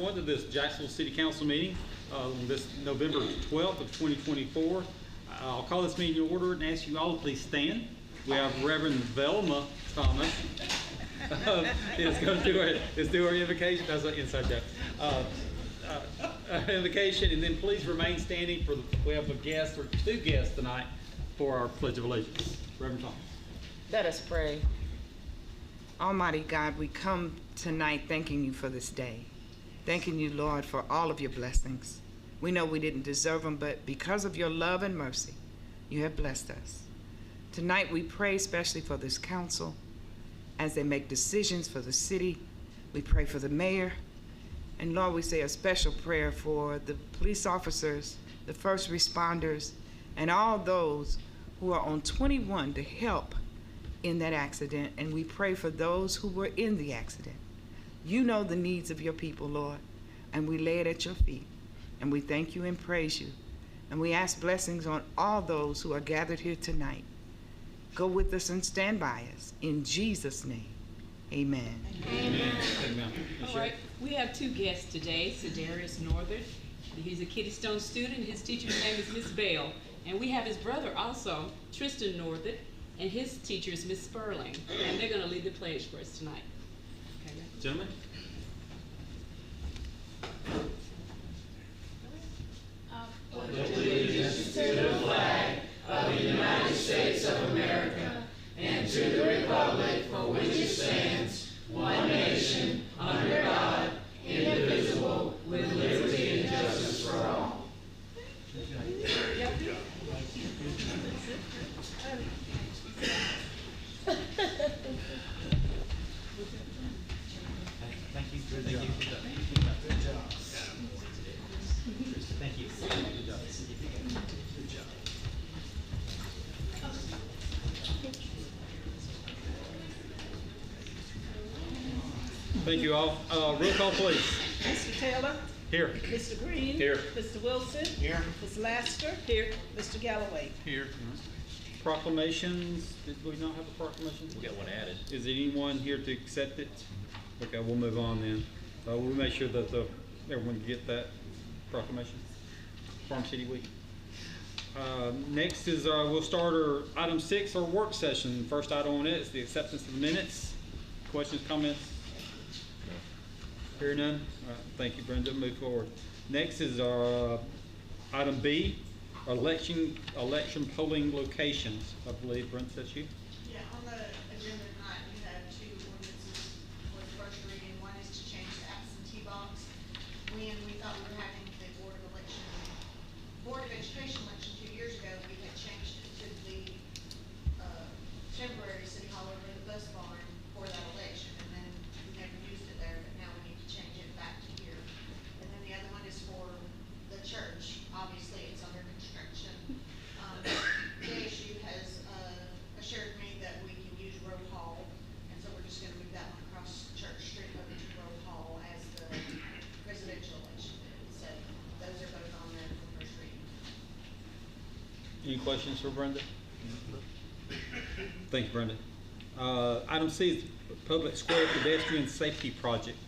everyone to this Jacksonville City Council meeting on this November 12th of 2024. I'll call this meeting to order and ask you all to please stand. We have Reverend Velma Thomas is going to do our invocation. That's an inside joke. Invocation, and then please remain standing for we have a guest or two guests tonight for our Pledge of Allegiance. Reverend Thomas. Let us pray. Almighty God, we come tonight thanking you for this day. Thanking you, Lord, for all of your blessings. We know we didn't deserve them, but because of your love and mercy, you have blessed us. Tonight we pray especially for this council as they make decisions for the city. We pray for the mayor. And Lord, we say a special prayer for the police officers, the first responders, and all those who are on 21 to help in that accident. And we pray for those who were in the accident. You know the needs of your people, Lord, and we lay it at your feet. And we thank you and praise you. And we ask blessings on all those who are gathered here tonight. Go with us and stand by us. In Jesus' name, amen. Amen. Amen. All right, we have two guests today. Cedarius Northern, he's a Kiddystone student. His teacher's name is Miss Bell. And we have his brother also, Tristan Northern, and his teacher is Miss Sperling. And they're going to lead the pledge for us tonight. Okay, gentlemen. Pledge allegiance to the flag of the United States of America and to the republic for which it stands, one nation, under God, indivisible, with liberty and justice for all. Thank you. Good job. Good job. Thank you. Good job. Good job. Thank you all. Roll call, please. Mr. Taylor? Here. Mr. Green? Here. Mr. Wilson? Here. Ms. Laster? Here. Mr. Galloway? Here. Proclamations. Did we not have a proclamation? We got one added. Is there anyone here to accept it? Okay, we'll move on then. We'll make sure that everyone can get that proclamation. Farm City Week. Next is we'll start our item 6, our work session. First item on it is the acceptance of the minutes. Questions, comments? Hear none? All right, thank you, Brenda. Move forward. Next is our item B, election polling locations. I believe, Brent, that's you. Yeah, on the agenda tonight, we have two ordinances for the first reading. One is to change the absentee box. When we thought we were having the Board of Education election 2 years ago, we had changed it to the temporary city hall over in the bus barn for that election, and then we never used it there, but now we need to change it back to here. And then the other one is for the church. Obviously, it's under construction. JSU has assured me that we can use Road Hall, and so we're just going to move that one across Church Street over to Road Hall as the residential election. So those are both on there for first reading. Any questions for Brenda? Thank you, Brenda. Item C is Public Square Pedestrian Safety Project.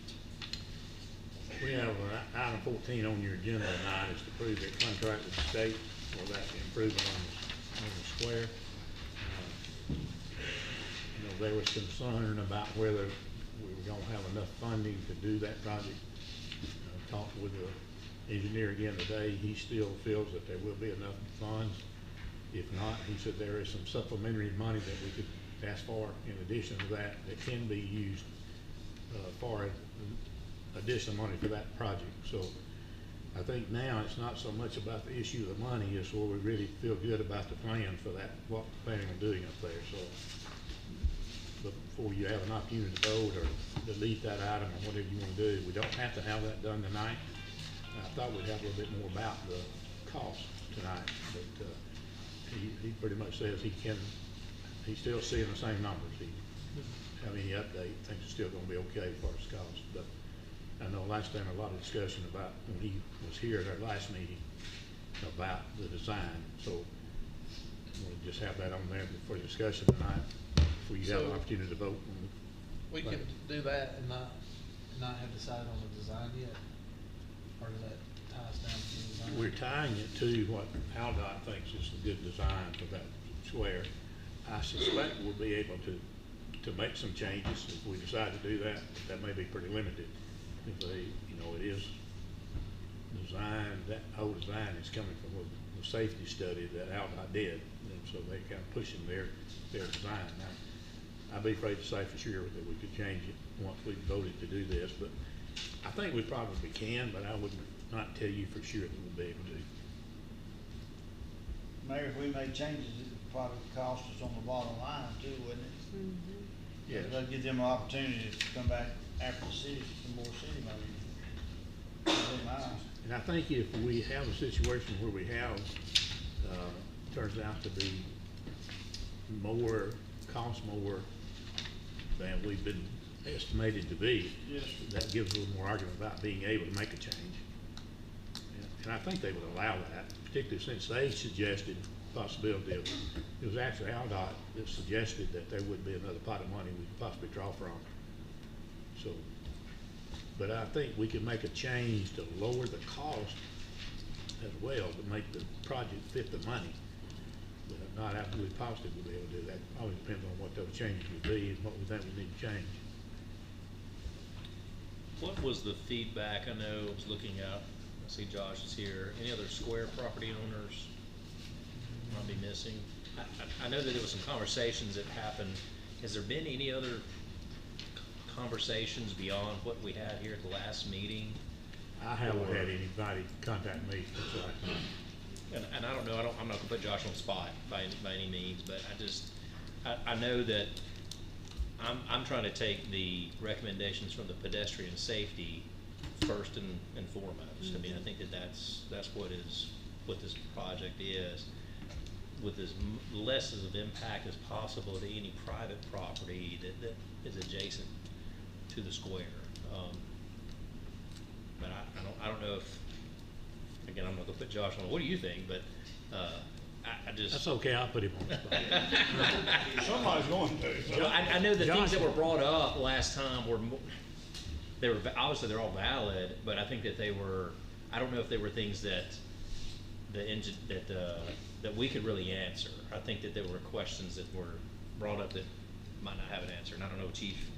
We have item 14 on your agenda tonight is to approve the contract with the state for that improvement on the square. There was concern about whether we were going to have enough funding to do that project. Talked with the engineer again today. He still feels that there will be enough funds. If not, he said there is some supplementary money that we could ask for in addition to that can be used for additional money for that project. So I think now it's not so much about the issue of the money, it's where we really feel good about the plan for that, what we're planning on doing up there. So but before you have an opportunity to vote or delete that item or whatever you want to do, we don't have to have that done tonight. I thought we'd have a little bit more about the cost tonight, but he pretty much says he's still seeing the same numbers. He doesn't have any update, thinks it's still going to be okay as far as cost. But I know last time a lot of discussion about when he was here at our last meeting about the design. So we'll just have that on there for discussion tonight before you have an opportunity to vote. We could do that and not have decided on the design yet. or does that tie us down to the design? We're tying it to what Aldott thinks is a good design for that square. I suspect we'll be able to make some changes if we decide to do that. That may be pretty limited. If they, it is designed, that whole design is coming from the safety study that Aldott did. And so they kind of pushing their design. Now, I'd be afraid to say for sure that we could change it once we voted to do this, but I think we probably can, but I would not tell you for sure that we'll be able to. Mayor, if we made changes, it would probably cost us on the bottom line too, wouldn't it? Yes. That'd give them an opportunity to come back after the city for some more city money. That'd be nice. And I think if we have a situation where we have, turns out to be cost more than we've been estimated to be, Yes. that gives a little more argument about being able to make a change. And I think they would allow that, particularly since they suggested possibility of, it was actually Aldott that suggested that there would be another pot of money we could possibly draw from. So, but I think we could make a change to lower the cost as well, to make the project fit the money. But I'm not absolutely positive we'll be able to do that. Always depends on what those changes would be and what we think we need to change. What was the feedback? I know I was looking out, I see Josh is here. Any other Square property owners might be missing? I know that there was some conversations that happened. Has there been any other conversations beyond what we had here at the last meeting? I haven't had anybody contact me since last night. And I don't know, I'm not gonna put Josh on the spot by any means, but I know that I'm trying to take the recommendations from the pedestrian safety first and foremost. I mean, I think that's what this project is, with as less of impact as possible to any private property that is adjacent to the square. But I don't know if, again, I'm not gonna put Josh on, what do you think? But I just. That's okay, I'll put him on the spot. Somebody's going to. You know, I know the things that Josh- were brought up last time were, they were, obviously they're all valid, but I think that they were, I don't know if they were things that that we could really answer. I think that there were questions that were brought up that might not have an answer, and I don't know, Chief.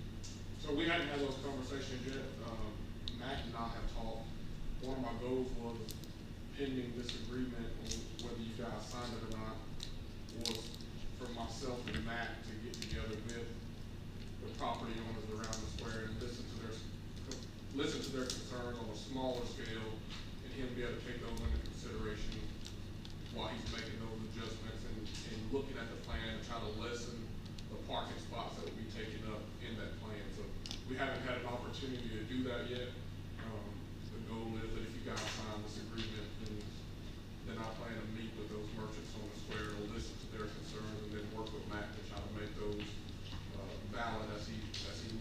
So we hadn't had those conversations yet. Matt and I have talked. One of my goals was pending this agreement, on whether you guys signed it or not, was for myself and Matt to get together with the property owners around the square and listen to their concerns on a smaller scale, and him be able to take those into consideration while he's making those adjustments and looking at the plan and trying to lessen the parking spots that will be taken up in that plan. So we haven't had an opportunity to do that yet. The goal is that if you guys sign this agreement, then I plan to meet with those merchants on the square and listen to their concerns and then work with Matt to try to make those valid as he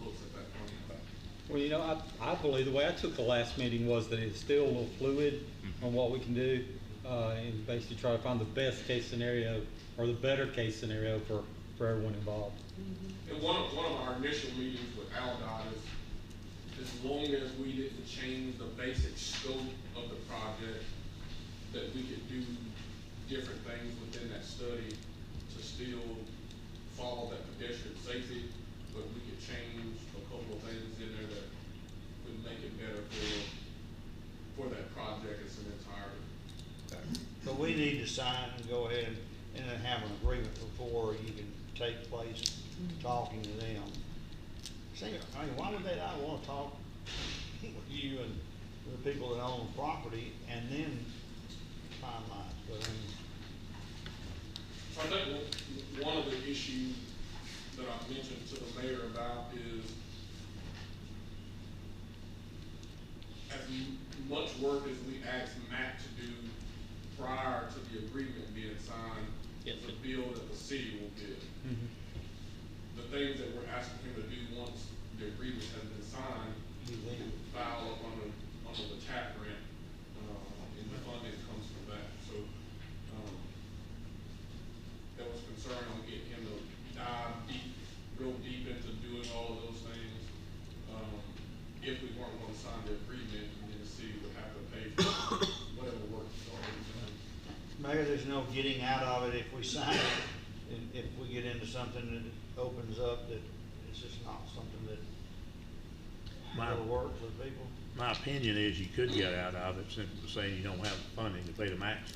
looks at that plan. Well, you know, I believe the way I took the last meeting was that it's still a little fluid on what we can do, and basically try to find the best case scenario or the better case scenario for everyone involved. And one of our initial meetings with Aldott is, as long as we didn't change the basic scope of the project, that we could do different things within that study to still follow that pedestrian safety, but we could change a couple of things in there that would make it better for that project as an entirety. But we need to sign and go ahead and then have an agreement before you can take place talking to them. See, I mean, why would they not want to talk with you and the people that own the property and then finalize? But I mean, So I think one of the issues that I've mentioned to the mayor about is as much work as we asked Matt to do prior to the agreement being signed, Yes. the bill that the city will give. The things that we're asking him to do once the agreement has been signed, you leave. file up under the TAP grant, and the funding comes from that. So, there was concern on getting him to dive real deep into doing all of those things. If we weren't going to sign the agreement, then the city would have to pay Mayor, there's no getting out of it if we sign it, and if we get into something that opens up, that it's just not something that will work for people. My opinion is you could get out of it simply saying you don't have the funding to pay the max.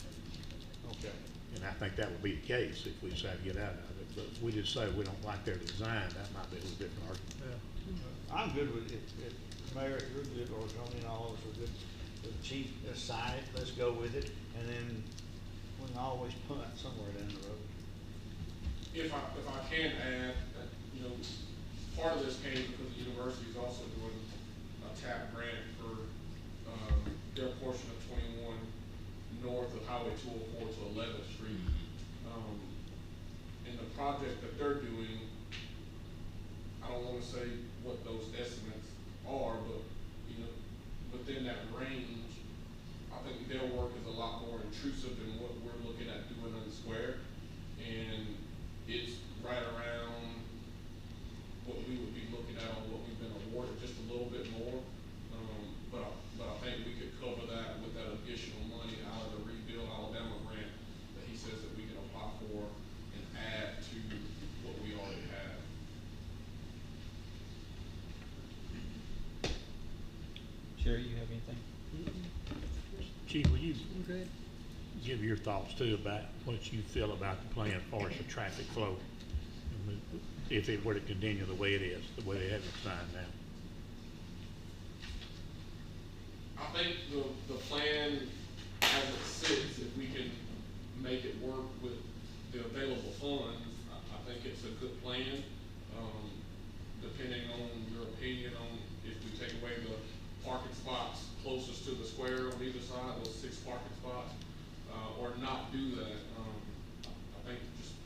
Okay. And I think that would be the case if we decide to get out of it. But if we just say we don't like their design, that might be a little different argument. I'm good with it, Mayor, if you're good, or Tony and all of us are good, the chief, sign it, let's go with it, and then we can always punt somewhere down the road. If I can add, you know, part of this came because the university is also doing a TAP grant for, their portion of 21 north of Highway 204 to 11th Street. And the project that they're doing, I don't wanna say what those estimates are, but, you know, within that range, I think their work is a lot more intrusive than what we're looking at doing on the square. And it's right around what we would be looking at on what we've been awarded, just a little bit more. But I think we could cover that with that additional money out of the Rebuild Alabama grant that he says that we can apply for and add to what we already have. Sherry, you have anything? Chief, will you I'm good. give your thoughts too about what you feel about the plan as far as the traffic flow? If it were to continue the way it is, the way they have it signed now. I think the plan as it sits, if we can make it work with the available funds, I think it's a good plan. Depending on your opinion on if we take away the parking spots closest to the square on either side, those 6 parking spots, or not do that. I think just,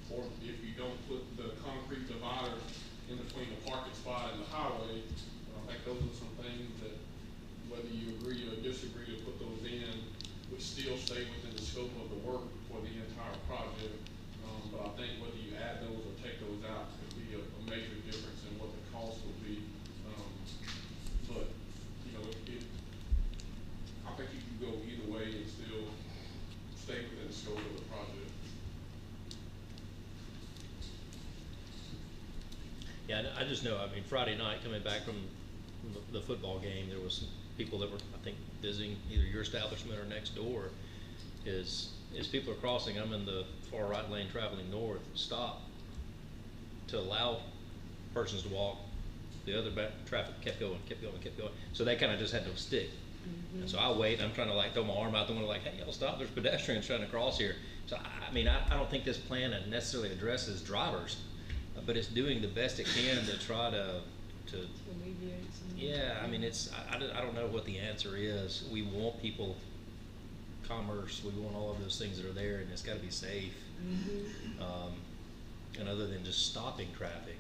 or if you don't put the concrete dividers in between the parking spot and the highway, I think those are some things that, whether you agree or disagree to put those in, would still stay within the scope of the work for the entire project. But I think whether you add those or take those out could be a major difference in what the cost would be. But, you know, I think you can go either way and still stay within the scope of the project. Yeah, I just know, I mean, Friday night, coming back from the football game, there was some people that were, I think, visiting either your establishment or next door. As people are crossing, I'm in the far right lane traveling north, stop to allow persons to walk. The other traffic kept going. So they kind of just had to stick. And so I wait, and I'm trying to like throw my arm out the window like, hey, y'all stop, there's pedestrians trying to cross here. So I mean, I don't think this plan necessarily addresses drivers, but it's doing the best it can to try to alleviate some. yeah, I mean, I don't know what the answer is. We want people, commerce, we want all of those things that are there, and it's gotta be safe. And other than just stopping traffic.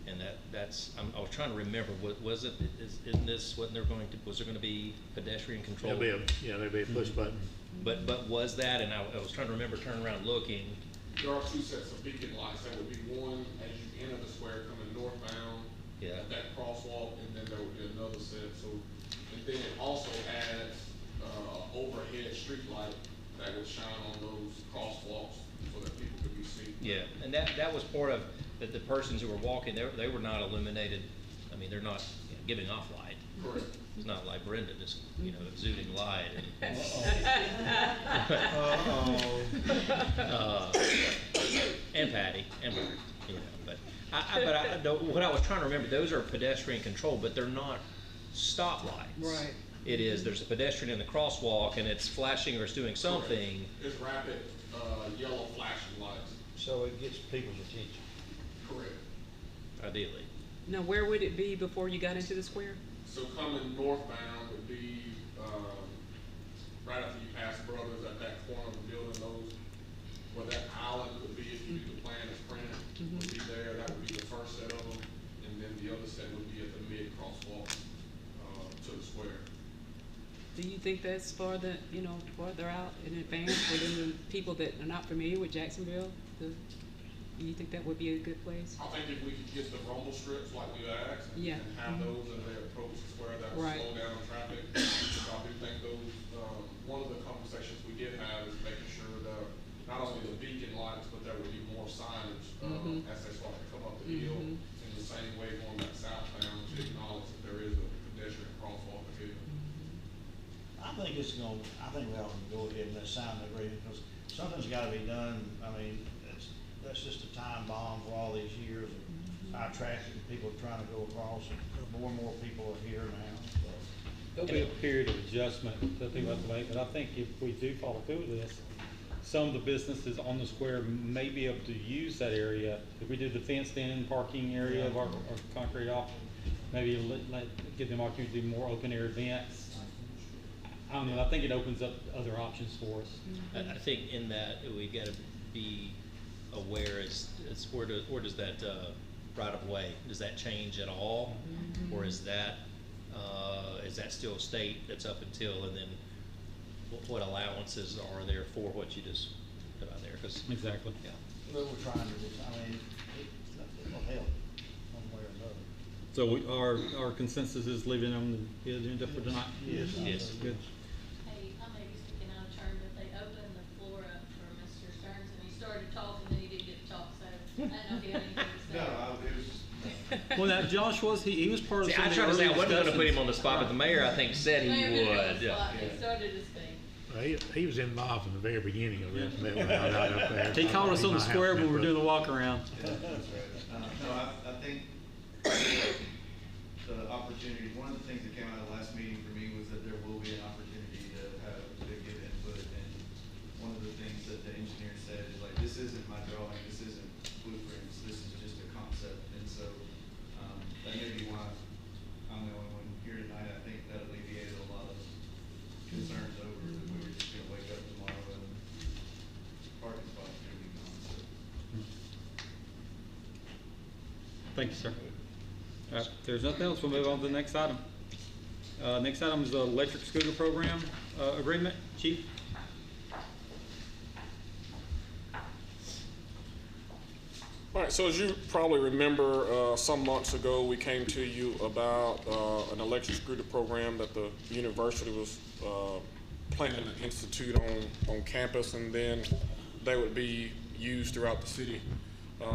And I was trying to remember, was there gonna be pedestrian control? There'll be a push button. But was that, and I was trying to remember turning around looking. There are 2 sets of beacon lights. That would be one as you enter the square coming northbound. Yeah. At that crosswalk, and then there would be another set. So, and then it also adds overhead street light that would shine on those crosswalks so that people could be seen. Yeah, and that was part of the persons who were walking. They were not illuminated. I mean, they're not giving off light. Correct. It's not like Brenda just exuding light. And Patty and Mark, but what I was trying to remember, those are pedestrian control, but they're not stop lights. Right. It is, there's a pedestrian in the crosswalk and it's flashing or it's doing something. It's rapid yellow flashing lights. So it gets people's attention. Correct. Ideally. Now, where would it be before you got into the square? So coming northbound would be right after you pass Brothers at that corner of the building, those where that island would be, if you do the plan as printed, would be there. That would be the first set of them, and then the other set would be at the mid crosswalk to the square. Do you think that's farther out in advance for the people that are not familiar with Jacksonville? Do you think that would be a good place? I think if we could get the rumble strips like we asked, Yeah. and have those as they approach the square, that would Right. slow down traffic. I do think those, one of the conversations we did have is making sure that not only the beacon lights, but there would be more signage, as they start to come up the hill, in the same way going back southbound to acknowledge that there is a pedestrian crosswalk ahead. I think I think we ought to go ahead and sign the agreement, because something's gotta be done. I mean, that's just a time bomb for all these years of our traffic, and people trying to go across, and more and more people are here now, so. There'll be a period of adjustment that people have to make, but I think if we do follow through with this, some of the businesses on the square may be able to use that area. If we do the fenced-in parking area of our concrete off, maybe give them opportunity to do more open-air events. I don't know, I think it opens up other options for us. I think in that, we've gotta be aware as where does that, right of way, does that change at all? Or is that still state that's up until, and then what allowances are there for what you just put out there? 'Cause Exactly. yeah. What we're trying to do, I mean, it'll help one way or another. So our consensus is leaving on the agenda for tonight? Yes. Yes. Good. Hey, I may be speaking out of turn, but they opened the floor up for Mr. Stearns, and he started talking, and he didn't get to talk, so I didn't know if he had anything to say. Well, now Josh he was part of See, some I of the tried to say I early wasn't gonna put him discussions. on the spot, but the mayor, I think, said he Mayor did it on the would. spot. He started to speak. Well, he was involved in the very beginning of this. When I got up there. He called us on the might have square when we were input. doing the walk around. No, I think the opportunity, one of the things that came out of the last meeting for me was that there will be an opportunity to give input. And one of the things that the engineer said is like, this isn't my drawing, this isn't blueprints, this is just a concept. And so, that may be why I'm the only one here tonight. I think that alleviated a lot of concerns over that we were just gonna wake up tomorrow and parking spots are gonna be gone, so. Thank you, sir. All right, if there's nothing else, we'll move on to the next item. Next item is the electric scooter program agreement. Chief? All right, so as you probably remember, some months ago, we came to you about an electric scooter program that the university was planning to institute on campus, and then they would be used throughout the city.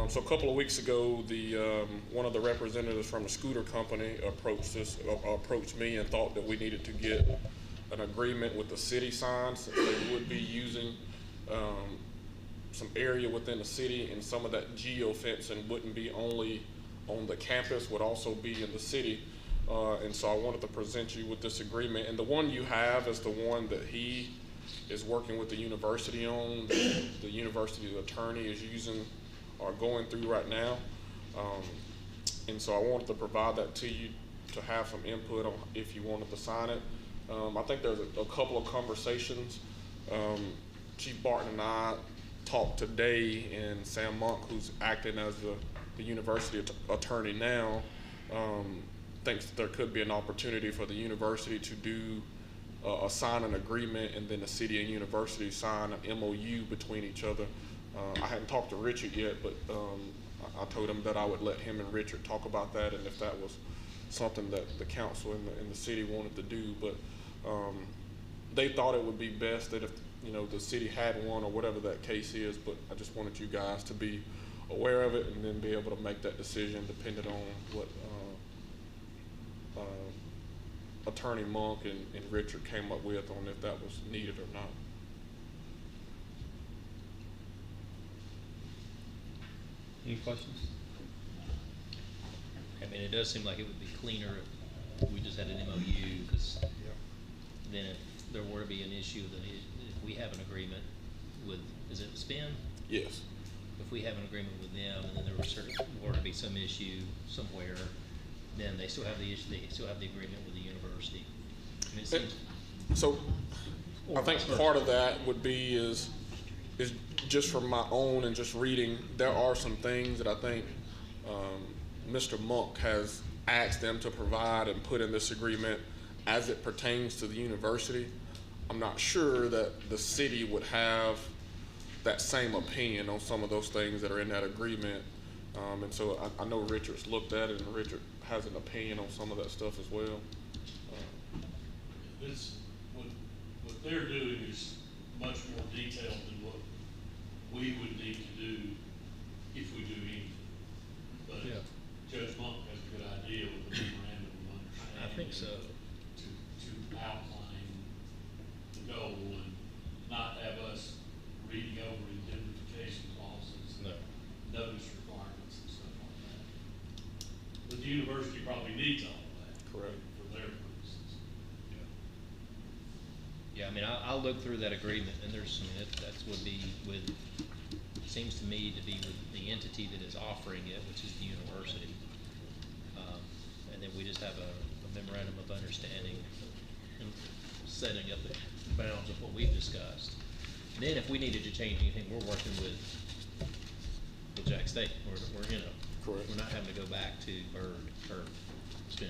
So a couple of weeks ago, one of the representatives from the scooter company approached me and thought that we needed to get an agreement with the city signs, since they would be using some area within the city, and some of that geofencing wouldn't be only on the campus, would also be in the city. And so I wanted to present you with this agreement. And the one you have is the one that he is working with the university on, the university attorney is using or going through right now. And so I wanted to provide that to you to have some input on if you wanted to sign it. I think there's a couple of conversations. Chief Barton and I talked today, and Sam Monk, who's acting as the university attorney now, thinks that there could be an opportunity for the university to do sign an agreement, and then the city and university sign an MOU between each other. I hadn't talked to Richard yet, but I told him that I would let him and Richard talk about that, and if that was something that the council and the city wanted to do. But they thought it would be best that if the city had one or whatever that case is, but I just wanted you guys to be aware of it and then be able to make that decision depending on what Attorney Monk and Richard came up with on if that was needed or not. Any questions? I mean, it does seem like it would be cleaner if we just had an MOU, because then if there were to be an issue, then if we have an agreement with, is it Spin? Yes. If we have an agreement with them, and then there were to be some issue somewhere, then they still have the issue, they still have the agreement with the university. I mean, it seems, So I think part of that would be is just from my own and just reading, there are some things that I think Mr. Monk has asked them to provide and put in this agreement as it pertains to the university. I'm not sure that the city would have that same opinion on some of those things that are in that agreement. And so I know Richard's looked at it, and Richard has an opinion on some of that stuff as well. This, what they're doing is much more detailed than what we would need to do if we do anything. But Yeah. Judge Monk has a good idea with the memorandum of understanding. I think so. To outline the goal and not have us reading over indemnification clauses. No. Notice requirements and stuff like that. But the university probably needs all of that. Correct. For their purposes. Yeah, I mean, I'll look through that agreement, and there's, I mean, that's would be with, seems to me to be with the entity that is offering it, which is the university. And then we just have a memorandum of understanding and setting up the bounds of what we've discussed. And then if we needed to change anything, we're working with Jack State. We're you know, Correct. we're not having to go back to Bird or Spin.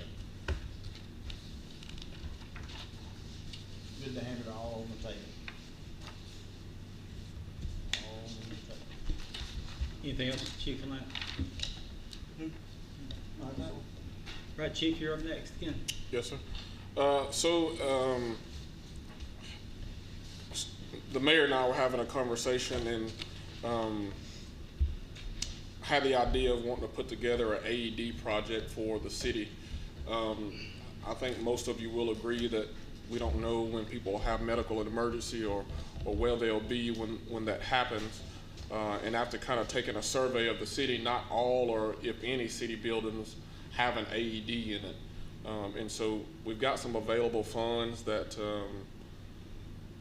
Good to have it all on the table. All on the table. Anything else, Chief, on that? Not that one. Right, Chief, you're up next again. Yes, sir. The mayor and I were having a conversation, and had the idea of wanting to put together an AED project for the city. I think most of you will agree that we don't know when people have medical emergency or where they'll be when that happens. And after kind of taking a survey of the city, not all or if any city buildings have an AED in it. And so we've got some available funds that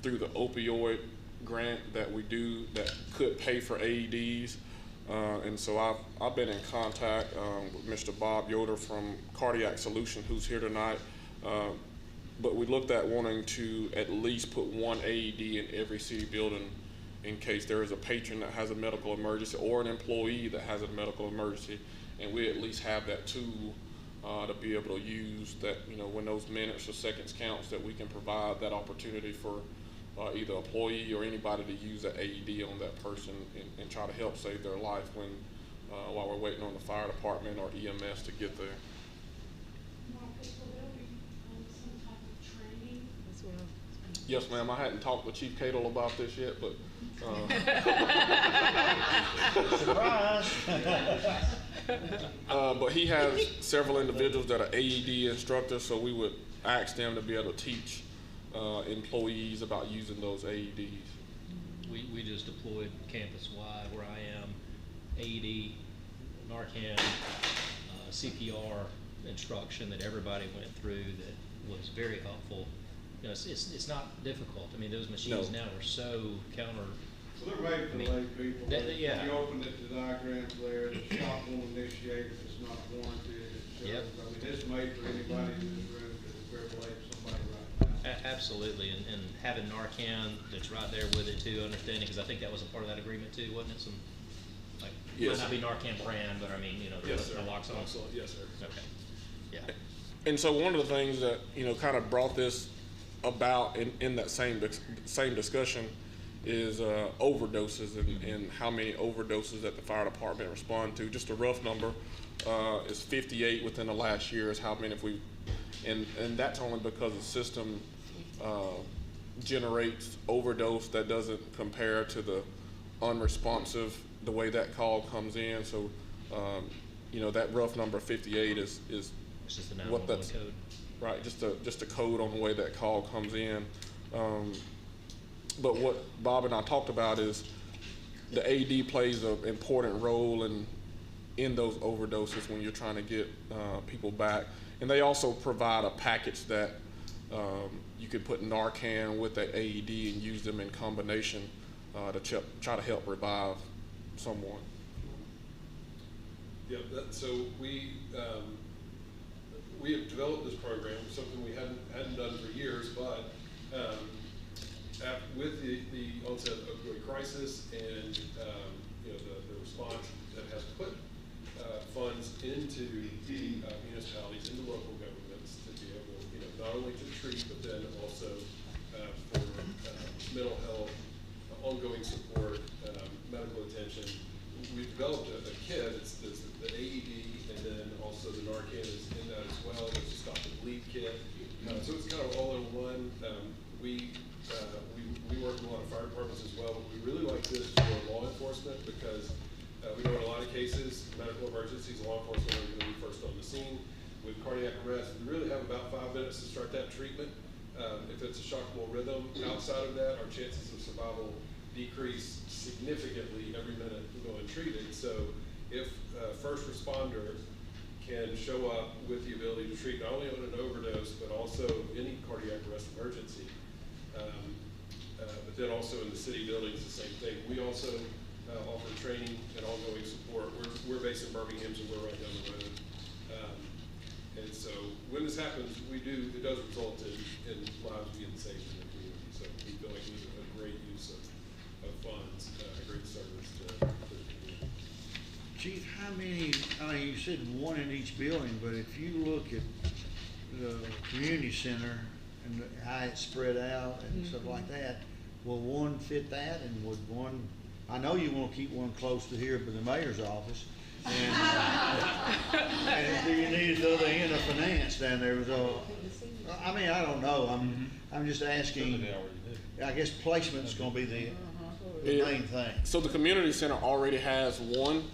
through the opioid grant that we do that could pay for AEDs. And so I've been in contact with Mr. Bob Yoder from Cardiac Solution, who's here tonight. But we looked at wanting to at least put one AED in every city building in case there is a patron that has a medical emergency or an employee that has a medical emergency, and we at least have that tool to be able to use that, you know, when those minutes or seconds counts, that we can provide that opportunity for either employee or anybody to use an AED on that person and try to help save their life when while we're waiting on the fire department or EMS to get there. Marcus, will there be some type of training? Yes, ma'am. I hadn't talked with Chief Cato about this yet, but Surprise! but he has several individuals that are AED instructors, so we would ask them to be able to teach employees about using those AEDs. We just deployed campus-wide where I am, AED, Narcan, CPR instruction that everybody went through that was very helpful. You know, it's not difficult. I mean, those machines now are so counter. So they're made for lay people. Yeah. You opened it to diagrams there, the shop won't initiate if it's not warranted. It shows, Yep. I mean, it's made for anybody in this room to defibrillate somebody right now. Absolutely, and having Narcan that's right there with it too, understanding, because I think that was a part of that agreement too, wasn't it? Some, like, Yes. might not be Narcan brand, but I mean, you know, the naloxone. Yes, sir. Okay, yeah. And so one of the things that, you know, kind of brought this about in that same discussion is overdoses and how many overdoses that the fire department respond to. Just a rough number is 58 within the last year is how many and that's only because the system generates overdose that doesn't compare to the unresponsive, the way that call comes in. So, you know, that rough number 58 is It's just the what 911 that's code. right. Just a code on the way that call comes in. But what Bob and I talked about is the AED plays an important role in those overdoses when you're trying to get people back. And they also provide a package that you could put Narcan with the AED and use them in combination to try to help revive someone. Yeah, so we have developed this program, something we hadn't done for years, but with the onset of opioid crisis and you know, the response that has put funds into municipalities, into local governments to be able, you know, not only to treat, but then also for mental health, ongoing support, mentioned, we've developed a kit. It's the AED, and then also the Narcan is in that as well. There's a stop and bleed kit. So it's kind of all in one. We work with a lot of fire departments as well, but we really like this for law enforcement because we know in a lot of cases, medical emergencies, law enforcement are going to be first on the scene. With cardiac arrest, we really have about 5 minutes to start that treatment. If it's a shockable rhythm, outside of that, our chances of survival decrease significantly every minute we go and treat it. So if a first responder can show up with the ability to treat not only on an overdose, but also any cardiac arrest emergency, but then also in the city buildings, the same thing. We also offer training and ongoing support. We're based in Birmingham, so we're right down the road. And so when this happens, it does result in lives being saved in the community. So we feel like it was a great use of funds, a great service to the community. Chief, how many, I mean, you said one in each building, but if you look at the community center and how it's spread out and stuff like that, will one fit that, and would one, I know you want to keep one close to here by the mayor's office, and, and do you need the other end of finance down there? So, I mean, I don't know, I'm just asking, I guess placement's gonna be the main thing. So the community center already has one,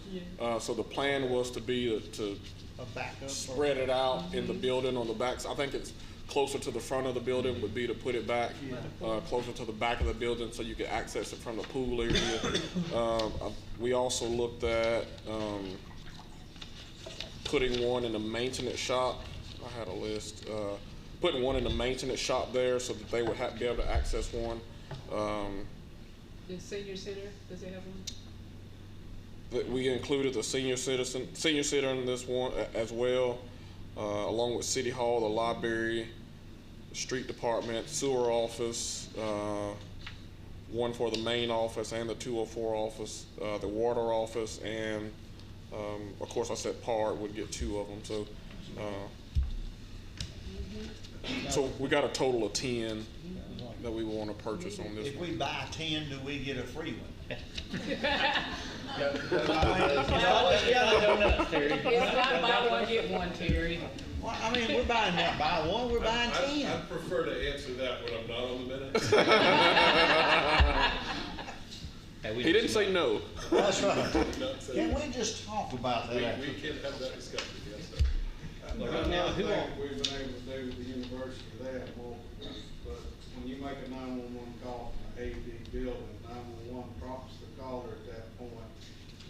so the plan was to be to A backup spread it out in the building on the back. So I think it's closer to the front of the building would be to put it back closer to the back of the building so you could access it from the pool area. We also looked at putting one in the maintenance shop. I had a list. Putting one in the maintenance shop there so that they would be able to access one. The senior center, does it have one? That we included the senior center in this one as well, along with City Hall, the library, the street department, sewer office, one for the main office and the 204 office, the water office, and of course I said PART would get 2 of them. So, so we got a total of 10 that we want to purchase on this If one. we buy 10, do we get a free one? It's not buy one, get one, Terry. Well, I mean, we're buying not buy one, we're buying 10. I'd prefer to answer that when I'm not on the minutes. He didn't say no. That's right. Can we just talk about that? We can have that discussion, yes, sir. Right now, we've been able to do with the university that, well, but when you make a 911 call from an AED building, 911 prompts the caller at that point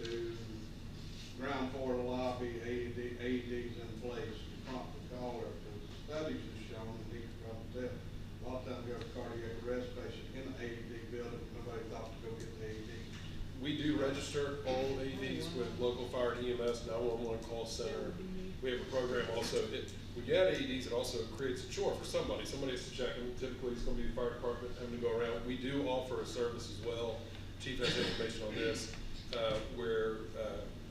to ground floor to lobby, AED's in place to prompt the caller. Because studies have shown, and he can probably tell, a lot of times we have a cardiac arrest patient in the AED building, nobody thought to go get the AED. We do register all AEDs with local fire and EMS, 911 call center. We have a program also. When you add AEDs, it also creates a chore for somebody. Somebody has to check them. Typically, it's going to be the fire department having to go around. We do offer a service as well. Chief has information on this, where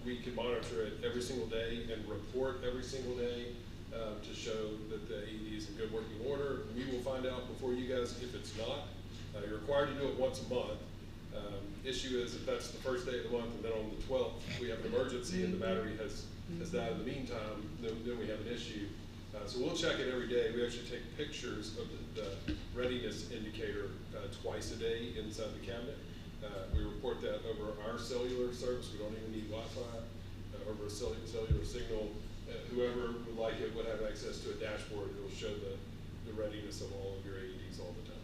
we can monitor it every single day and report every single day to show that the AED is in good working order. We will find out before you guys if it's not. You're required to do it once a month. Issue is if that's the first day of the month and then on the 12th we have an emergency and the battery has died in the meantime, then we have an issue. So we'll check it every day. We actually take pictures of the readiness indicator twice a day inside the cabinet. We report that over our cellular service. We don't even need Wi-Fi. Over a cellular signal. Whoever would like it would have access to a dashboard. It will show the readiness of all of your AEDs all the time.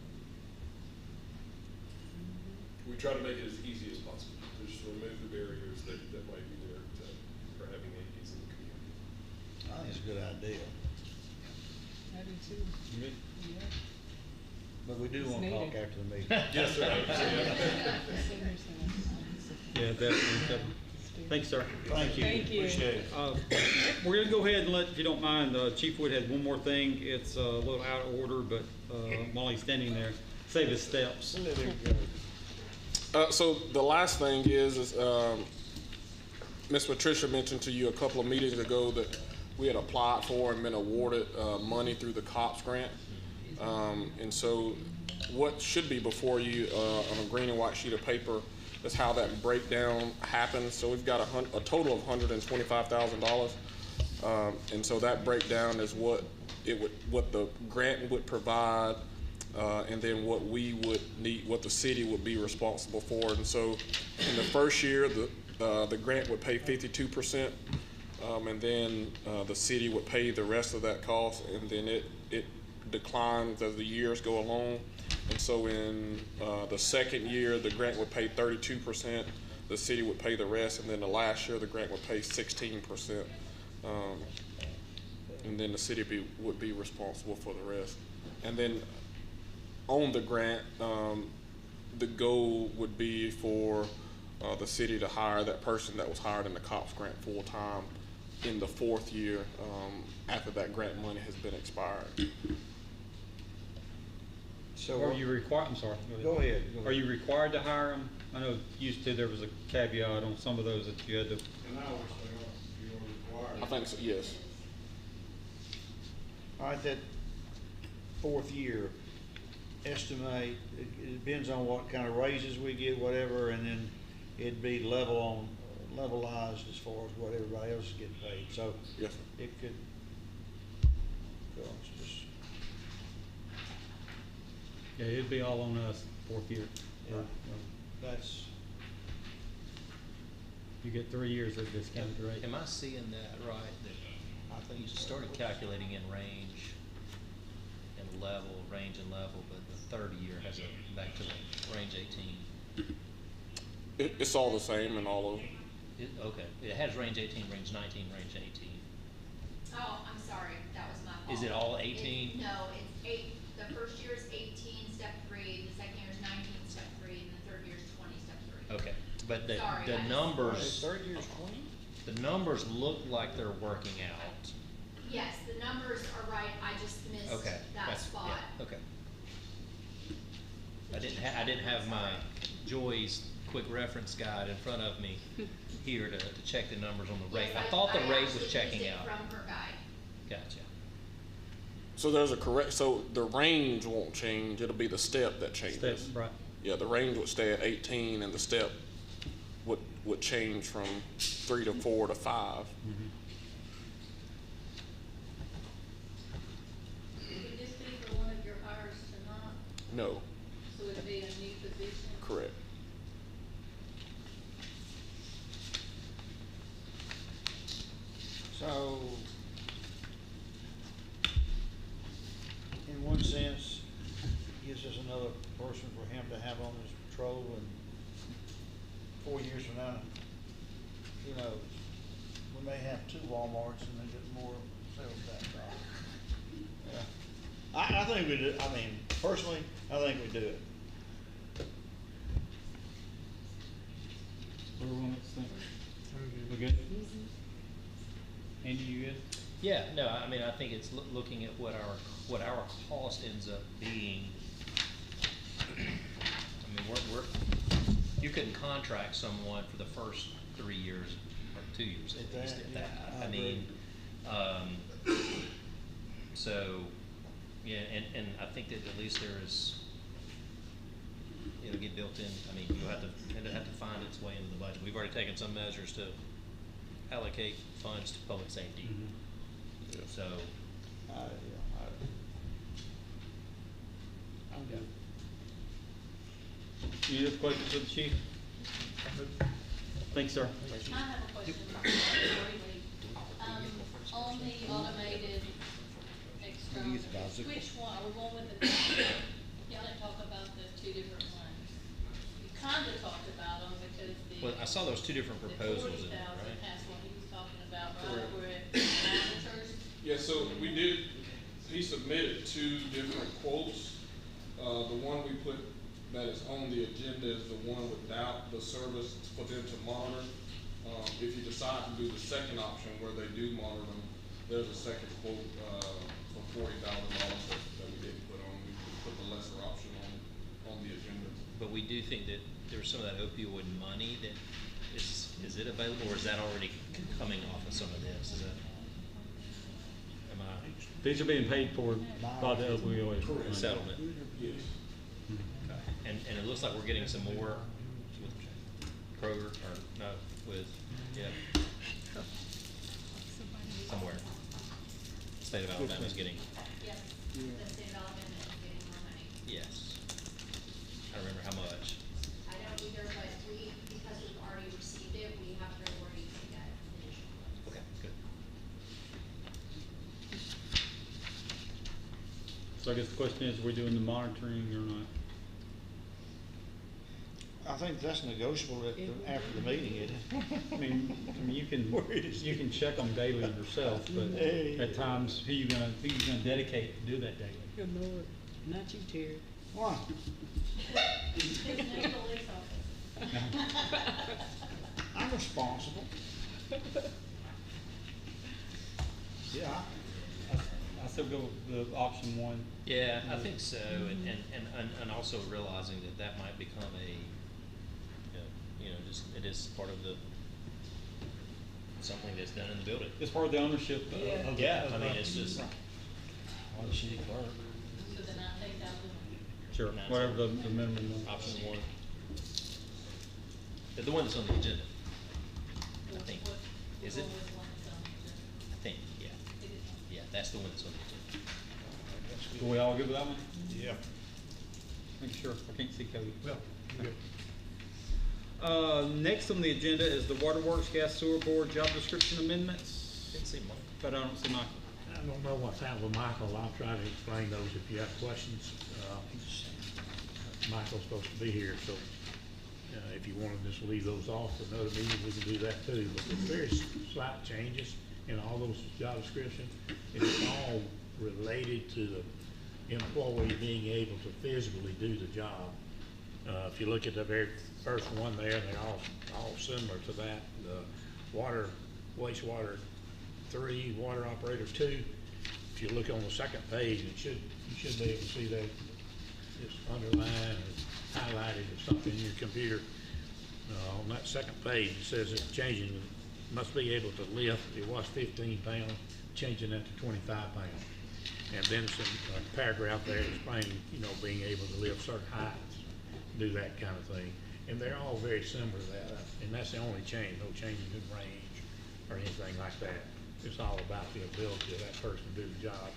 We try to make it as easy as possible to just remove the barriers that might be there for having AEDs in the community. I think it's a good idea. I do too. Yeah. But we do It's want to talk needed. after the meeting. Yes, sir. Yeah, definitely. Thanks, sir. Thank you. Thank you. Appreciate it. We're gonna go ahead and let, if you don't mind, Chief Wood has one more thing. It's a little out of order, but while he's standing there, save his steps. So the last thing is Ms. Patricia mentioned to you a couple of meetings ago that we had applied for and been awarded money through the COPS grant. And so what should be before you on a green and white sheet of paper is how that breakdown happens. So we've got a total of $125,000. And so that breakdown is what the grant would provide, and then what we would need, what the city would be responsible for. And so in the first year, the grant would pay 52%, and then the city would pay the rest of that cost, and then it declines as the years go along. And so in the second year, the grant would pay 32%, the city would pay the rest, and then the last year, the grant would pay 16%. And then the city would be responsible for the rest. And then on the grant, the goal would be for the city to hire that person that was hired in the COPS grant full-time in the fourth year after that grant money has been expired. So Are you required, I'm sorry. Go ahead. Are you required to hire them? I know used to there was a caveat on some of those that you had to. I think so, yes. All right, that fourth year, estimate, it depends on what kind of raises we get, whatever, and then it'd be levelized as far as what everybody else is getting paid. So yes, it could cost us. Yeah, it'd be all on us fourth year. Yeah. That's. You get 3 years of discounted rate. Am I seeing that right? That I think you started calculating in range and level, range and level, but the third year has a back to the range 18. It's all the same in all of them. Okay, it has range 18, range 19, range 18. Oh, I'm sorry, that was my fault. Is it all 18? No, it's 8, the first year is 18, step 3, the second year is 19, step 3, and the third year is 20, step 3. Okay, but the Sorry, numbers, Third year's 20? the numbers look like they're working out. Yes, the numbers are right, I just missed Okay, that that's, spot. yeah, okay. I didn't have my Joy's quick reference guide in front of me here to check the numbers on the rate. Yes, I thought the rate actually was checking used it out. from her guide. Gotcha. So there's so the range won't change, it'll be the step that changes. Step, right. Yeah, the range would stay at 18 and the step would change from 3 to 4 to 5. Mm-hmm. Would this be for one of your hires tonight? No, So it'd be a new position? correct. So, in one sense, it gives us another person for him to have on his patrol, and 4 years from now, who knows? We may have 2 Walmarts and then get more sales tax dollars. Yeah. I think we do, I mean, personally, I think we do it. Everyone else think? We good? Andy, you good? Yeah, no, I mean, I think it's looking at what our cost ends up being. I mean, you couldn't contract someone for the first 3 years or 2 years at least at that. I I mean, so, yeah, and I think that at least there is, it'll get built in. I mean, it'll have to find its way into the budget. We've already taken some measures to allocate funds to public safety. Yeah. So, I'm good. Any other questions for the chief? Thanks, sir. I have a question before we leave. On the automated exterminators, which one, are we going with the, y'all didn't talk about the 2 different ones. You kinda talked about them because the. well, I saw those 2 different proposals in The it, 40,000, right? that's what he was talking about, right, Correct. where it monitors. Yeah, so we did, he submitted 2 different quotes. The one we put that is on the agenda is the one without the service for them to monitor. If you decide to do the second option where they do monitor them, there's a second quote, for $40,000 that we didn't put on. We put the lesser option on the agenda. But we do think that there's some of that opioid money that is it available, or is that already coming off of some of this? Is that, am I? These are being paid for by the opioid Settlement. Yes. Okay. And it looks like we're getting some more Kroger, or no, with, yeah. Somewhere. State of Alabama's getting, Yes, the state of Alabama is getting more money. yes. I don't remember how much. I don't either, but we, because we've already received it, we have priority to get additional funds. Okay, good. So I guess the question is, are we doing the monitoring or not? I think that's negotiable after the meeting, isn't it? I mean, you can check them daily yourself, but at times, who you gonna dedicate to do that daily? Good Lord, not you, Terry. Why? His name police officer. I'm responsible. Yeah, I still go with the option one. Yeah, I think so, and also realizing that that might become a, just, it is part of the, something that's done in the building. It's part of the ownership of the. Yeah, I mean, it's just, So then I think that would. Sure, whatever the minimum. option one. The one that's on the agenda, I think. Is it? I think, yeah. Yeah, that's the one that's on the agenda. Are we all good with that one? yeah. Make sure, I can't see Cody. Well, good. Next on the agenda is the Waterworks Gas Sewer Board job description amendments, Didn't see Mike. but I don't see Michael. I don't know what's happened with Michael. I'll try to explain those if you have questions. Michael's supposed to be here, so if you want to just leave those off for another meeting, we can do that too. But there's very slight changes in all those job descriptions, and it's all related to the employee being able to physically do the job. If you look at the very first one there, they're all similar to that. The wastewater 3, water operator 2. If you look on the second page, you should be able to see that it's underlined or highlighted or something in your computer. On that second page, it says it's changing, must be able to lift, it was 15 pounds, changing that to 25 pounds. And then it's a paragraph there explaining, being able to lift certain heights, do that kind of thing. And they're all very similar to that, and that's the only change, no changes in range or anything like that. It's all about the ability of that person to do the job.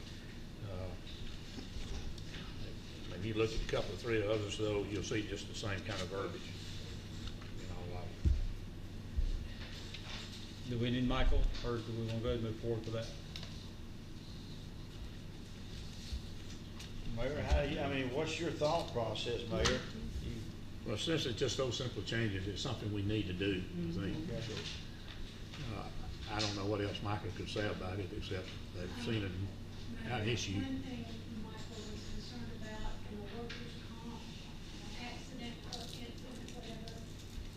If you look at a couple of 3 others though, you'll see just the same kind of verbiage in all of them. Do we need Michael, or do we want to go ahead and move forward with that? Mayor, what's your thought process, Mayor? Well, since it's just those simple changes, it's something we need to do, I think. So, I don't know what else Michael could say about it, except they've seen it an issue. One thing Michael was concerned about in a workers' comp, accident or incident, whatever,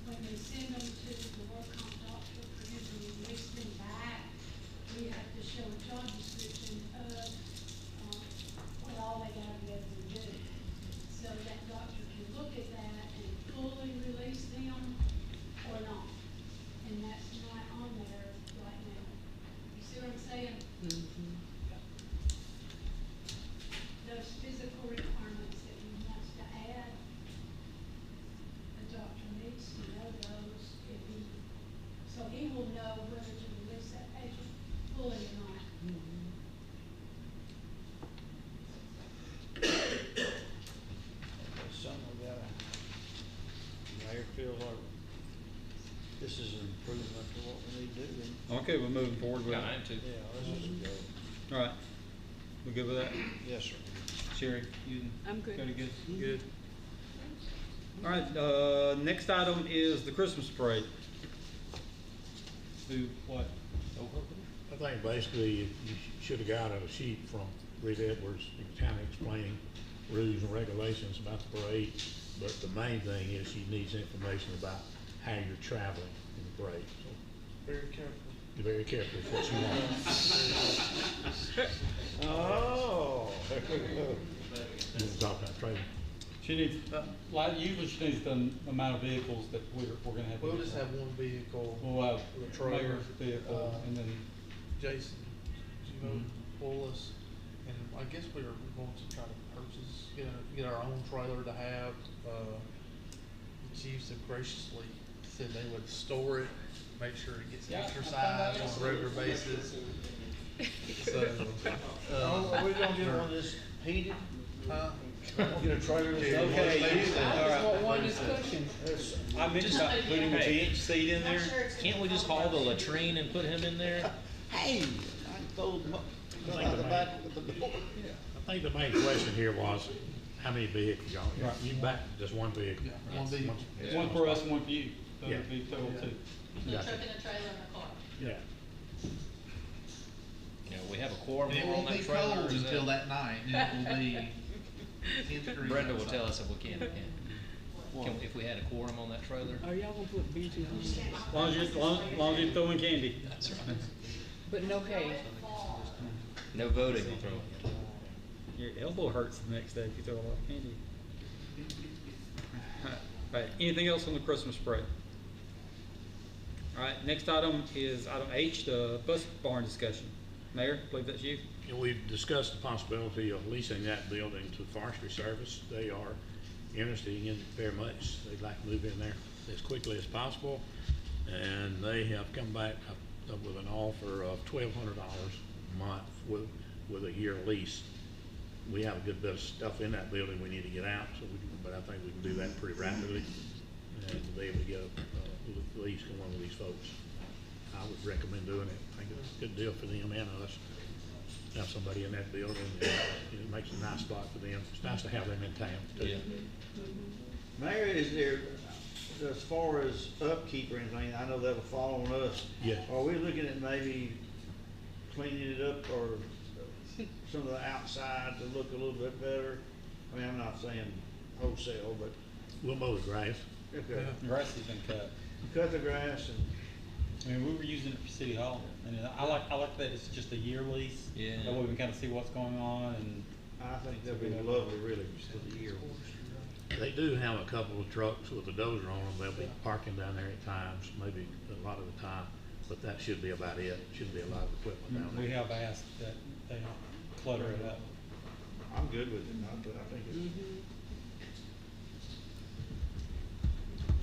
when they send them to the work comp doctor for him to release them back, we have to show a job description of, what all they gotta be able to do. So that doctor can look at that and fully release them or not. And that's not on there right now. You see what I'm saying? Those physical requirements that he wants to add, the doctor needs to know those if he, so he will know whether to release that patient fully or not. That's something we gotta, Mayor feels like this is an improvement to what we need to do. then. Okay, we're moving forward with Yeah, it. I am too. Yeah, let's just go. All right, we good with that? Yes, sir. Sherry, you? I'm good. Cody, good? Good. All right, next item is the Christmas parade. Who, what? I think basically you should have got a sheet from Reed Edwards, kind of explaining rules and regulations about the parade. But the main thing is she needs information about how you're traveling in the parade. So Very careful. be very careful with what you want. Oh. We'll talk about training. She needs, usually she needs the amount of vehicles that we're gonna have. We'll just have one vehicle. We'll have with a trailer. mayor's vehicle, and then, Jason, pull us, and I guess we're going to try to purchase, get our own trailer to have. The chiefs have graciously said they would store it, make sure it gets exercised on a regular basis. So, Are we gonna get one of this heated? huh? Get a trailer that's Okay, all right. What one is cooking? I mentioned about putting a bench seat in there. Can't we just haul the latrine and put him in there? Hey, I can throw them out the back of the door. I think the main question here was, how many vehicles y'all, you back just one vehicle? Yeah, one vehicle. One for us, one for you. So it'd be total two. The Gotcha. truck and a trailer and a car. Yeah. You know, we have a quorum And it on won't that be trailer. cold or is until that night, and it will be 10 degrees. Brenda will outside. tell us if we can. If we had a quorum on that trailer. Are y'all gonna put benches on there? As long as you're throwing candy. That's right. But no hay. No voting. Your elbow hurts the next day if you throw a lot of candy. All right, anything else on the Christmas spread? All right, next item is item H, the bus barn discussion. Mayor, I believe that's you. And we've discussed the possibility of leasing that building to Forestry Service. They are interested in it very much. They'd like to move in there as quickly as possible. And they have come back with an offer of $1,200 a month with a year lease. We have a good bit of stuff in that building we need to get out, but I think we can do that pretty rapidly and be able to get a lease from one of these folks. I would recommend doing it. I think it's a good deal for them and us. Have somebody in that building, it makes a nice spot for them. It's nice to have them in town too. Yeah. Mayor, is there, as far as upkeep or anything, I know that'll fall on us. Yeah. Are we looking at maybe cleaning it up or some of the outside to look a little bit better? I mean, I'm not saying wholesale, but. We'll mow the grass. Okay. Grass has been cut. Cut the grass and. I mean, we were using it for City Hall, and I like that it's just a year lease. Yeah. That way we can kind of see what's going on, and I think that'd be lovely, really, for the year. They do have a couple of trucks with a dozer on them. They'll be parking down there at times, maybe a lot of the time, but that should be about it. Shouldn't be a lot of equipment down there. we have asked that they don't clutter it up. I'm good with it. I think it's.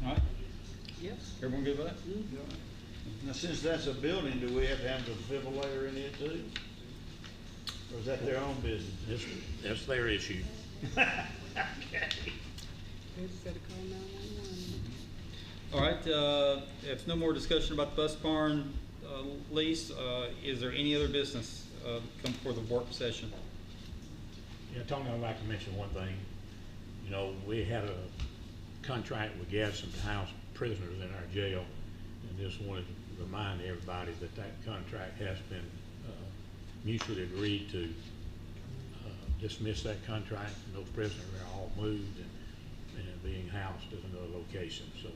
All right, Yep. everyone good with that? Now, since that's a building, do we have to have the defibrillator in it too? Or is that their own business? That's their issue. They just gotta call 911. All right, if no more discussion about the bus barn lease, is there any other business come before the work session? Yeah, Tony, I'd like to mention one thing. You know, we had a contract with Gadsden to house prisoners in our jail, and just wanted to remind everybody that that contract has been mutually agreed to dismiss that contract, and those prisoners are all moved and being housed at another location. So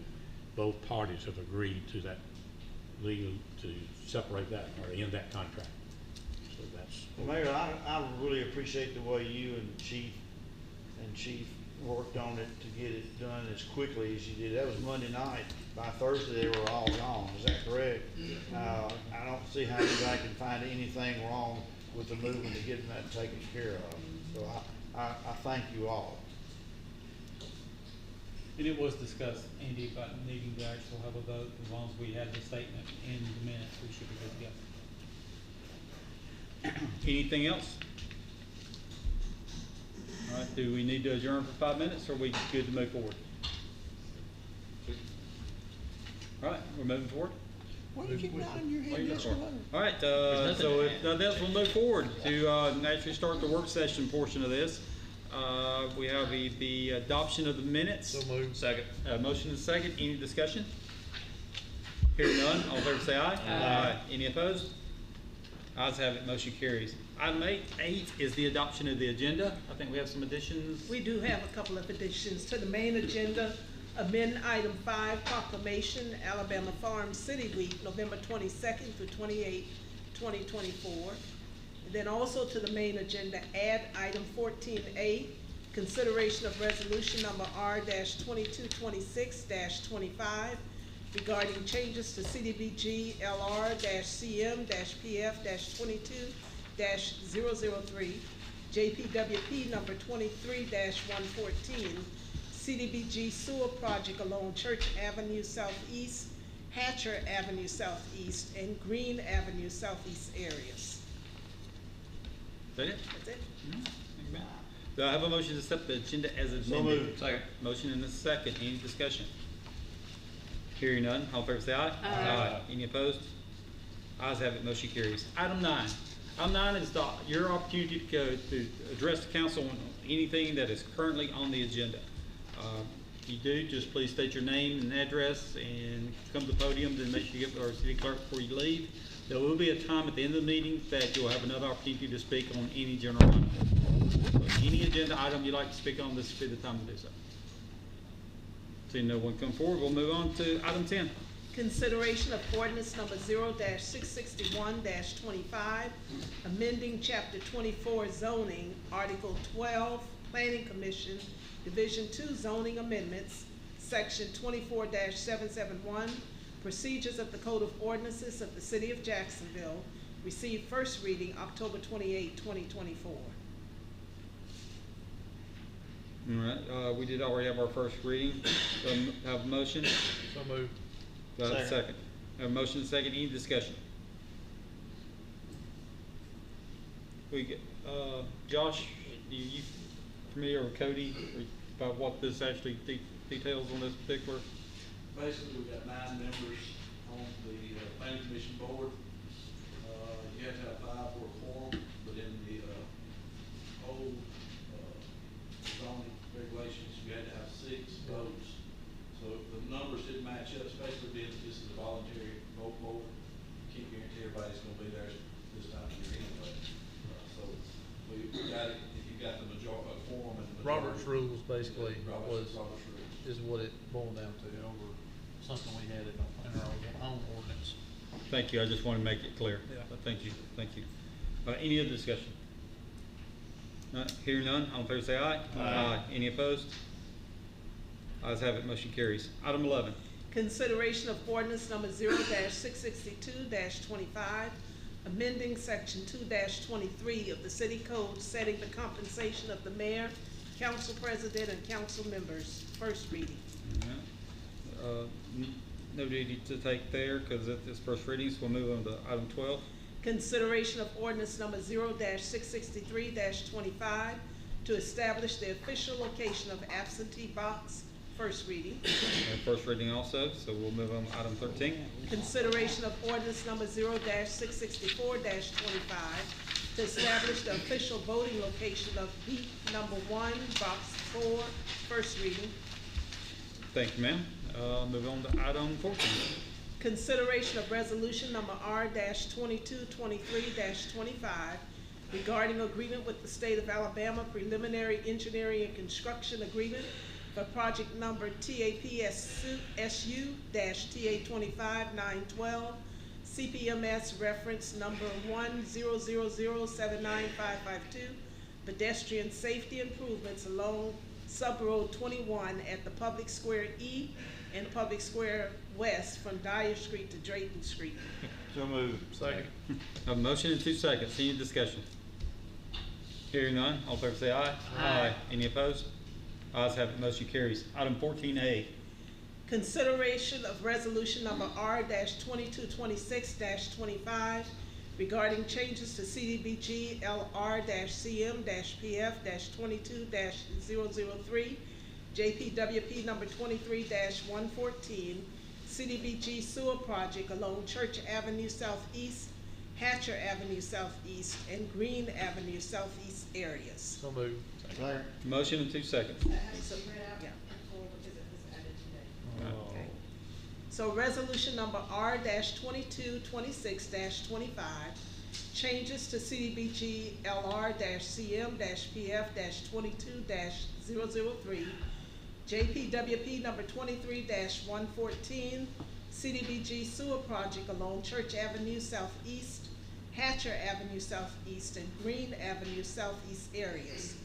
both parties have agreed to that legal, to separate that or end that contract. So that's. Well, Mayor, I really appreciate the way you and Chief worked on it to get it done as quickly as you did. That was Monday night. By Thursday, they were all gone. Is that correct? I don't see how anybody can find anything wrong with the movement to getting that taken care of. So I thank you all. And it was discussed, Andy, about needing to actually have a vote. As long as we had the statement in the minutes, we should be good to go. Anything else? All right, do we need to adjourn for 5 minutes, or are we good to move forward? All right, we're moving forward. What are you nodding your head yes or no? All right, so if nothing else, we'll move forward to naturally start the work session portion of this. We have the adoption of the minutes. So moved. Second. Motion and second. Any discussion? Hearing none, all in favor say aye. Aye. Any opposed? Ayes have it, motion carries. Item 8 is the adoption of the agenda. I think we have some additions. We do have a couple of additions to the main agenda. Amend item 5, proclamation, Alabama Farm City Week, November 22nd through 28th, 2024. And then also to the main agenda, add item 14A, consideration of resolution number R-2226-25 regarding changes to CDBG LR-CM-PF-22-003, JPWP number 23-114, CDBG sewer project along Church Avenue Southeast, Hatcher Avenue Southeast, and Green Avenue Southeast areas. Is that it? That's it. Thank you, ma'am. Do I have a motion to accept the agenda as amended? So moved. Second. Motion and a second. Any discussion? Hearing none. All in favor say aye. Aye. Any opposed? Ayes have it. Motion carries. Item 9. Item 9 is your opportunity to go to address the council on anything that is currently on the agenda. If you do, just please state your name and address and come to the podium, then make sure you get with our city clerk before you leave. There will be a time at the end of the meeting that you'll have another opportunity to speak on any general item. So any agenda item you'd like to speak on, this will be the time to do so. Seeing no one come forward, we'll move on to item 10. Consideration of ordinance number 0-661-25, amending chapter 24 zoning, article 12, planning commission, division 2 zoning amendments, section 24-771, procedures of the code of ordinances of the city of Jacksonville, received first reading October 28, 2024. All right, we did already have our first reading. Have a motion? So moved. Do I have a second? Have a motion and a second. Any discussion? We get, Josh, you familiar with Cody about what this actually details on this particular? Basically, we've got 9 members on the planning commission board. You have to have 5 for a quorum, but in the old zoning regulations, you had to have 6 votes. So if the numbers didn't match up, especially being that this is a voluntary vote board, you can't guarantee everybody's gonna be there this time of year anyway. So we got it, if you got the majority, a quorum and the majority. Robert's rules basically Robert's rules. is what it boiled down to over something we had in our own ordinance. Thank you. I just want to make it clear. Yeah. Thank you. Thank you. Any other discussion? Hearing none. All in favor say aye. Aye. Any opposed? Ayes have it. Motion carries. Item 11. Consideration of ordinance number 0-662-25, amending section 2-23 of the city code, setting the compensation of the mayor, council president, and council members. First reading. No duty to take there because it's first reading, so we'll move on to item 12. Consideration of ordinance number 0-663-25 to establish the official location of absentee box. First reading. First reading also, so we'll move on to item 13. Consideration of ordinance number 0-664-25 to establish the official voting location of beat number 1, box 4. First reading. Thank you, ma'am. Move on to item 14. Consideration of resolution number R-2223-25 regarding agreement with the state of Alabama preliminary engineering and construction agreement for project number TAPSU-TA25912, CPMS reference number 100079552, pedestrian safety improvements along Sub-Road 21 at the Public Square E and Public Square West from Dyer Street to Drayton Street. So moved. Second. Have a motion in 2 seconds. Any discussion? Hearing none. All in favor say aye. Aye. Any opposed? Ayes have it. Motion carries. Item 14A. Consideration of resolution number R-2226-25 regarding changes to CDBG LR-CM-PF-22-003, JPWP number 23-114, CDBG sewer project along Church Avenue Southeast, Hatcher Avenue Southeast, and Green Avenue Southeast areas. So moved. Second. Motion in 2 seconds. Yeah. Okay. So resolution number R-2226-25, changes to CDBG LR-CM-PF-22-003, JPWP number 23-114, CDBG sewer project along Church Avenue Southeast, Hatcher Avenue Southeast, and Green Avenue Southeast areas.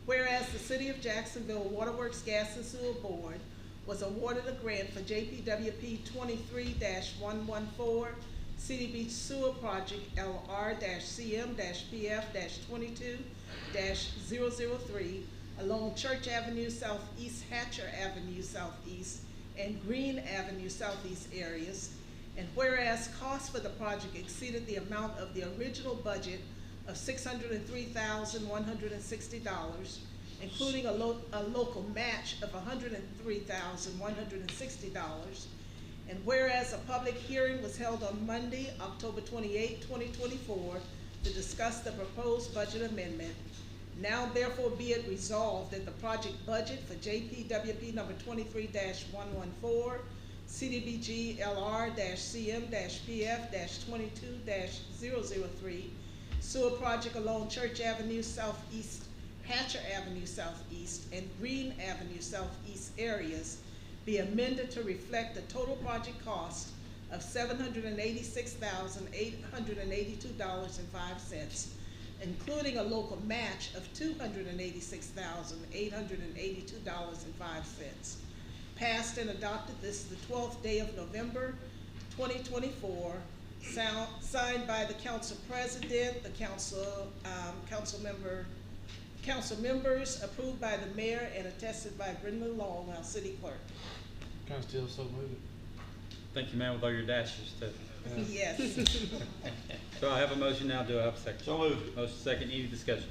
Whereas the City of Jacksonville Waterworks Gas and Sewer Board was awarded a grant for JPWP 23-114 CDB Sewer Project LR-CM-PF-22-003 along Church Avenue Southeast, Hatcher Avenue Southeast, and Green Avenue Southeast areas. And whereas costs for the project exceeded the amount of the original budget of $603,160, including a local match of $103,160. And whereas a public hearing was held on Monday, October 28, 2024, to discuss the proposed budget amendment, now therefore be it resolved that the project budget for JPWP number 23-114, CDBG LR-CM-PF-22-003, sewer project along Church Avenue Southeast, Hatcher Avenue Southeast, and Green Avenue Southeast areas be amended to reflect the total project cost of $786,882.05, including a local match of $286,882.05. Passed and adopted this is the 12th day of November 2024, signed by the council president, the council members, approved by the mayor, and attested by Brenda Long, our city clerk. Kind of still so moving. Thank you, ma'am, with all your dashes too. Yes. So I have a motion now, do I have a second? So moved. Motion second, any discussion?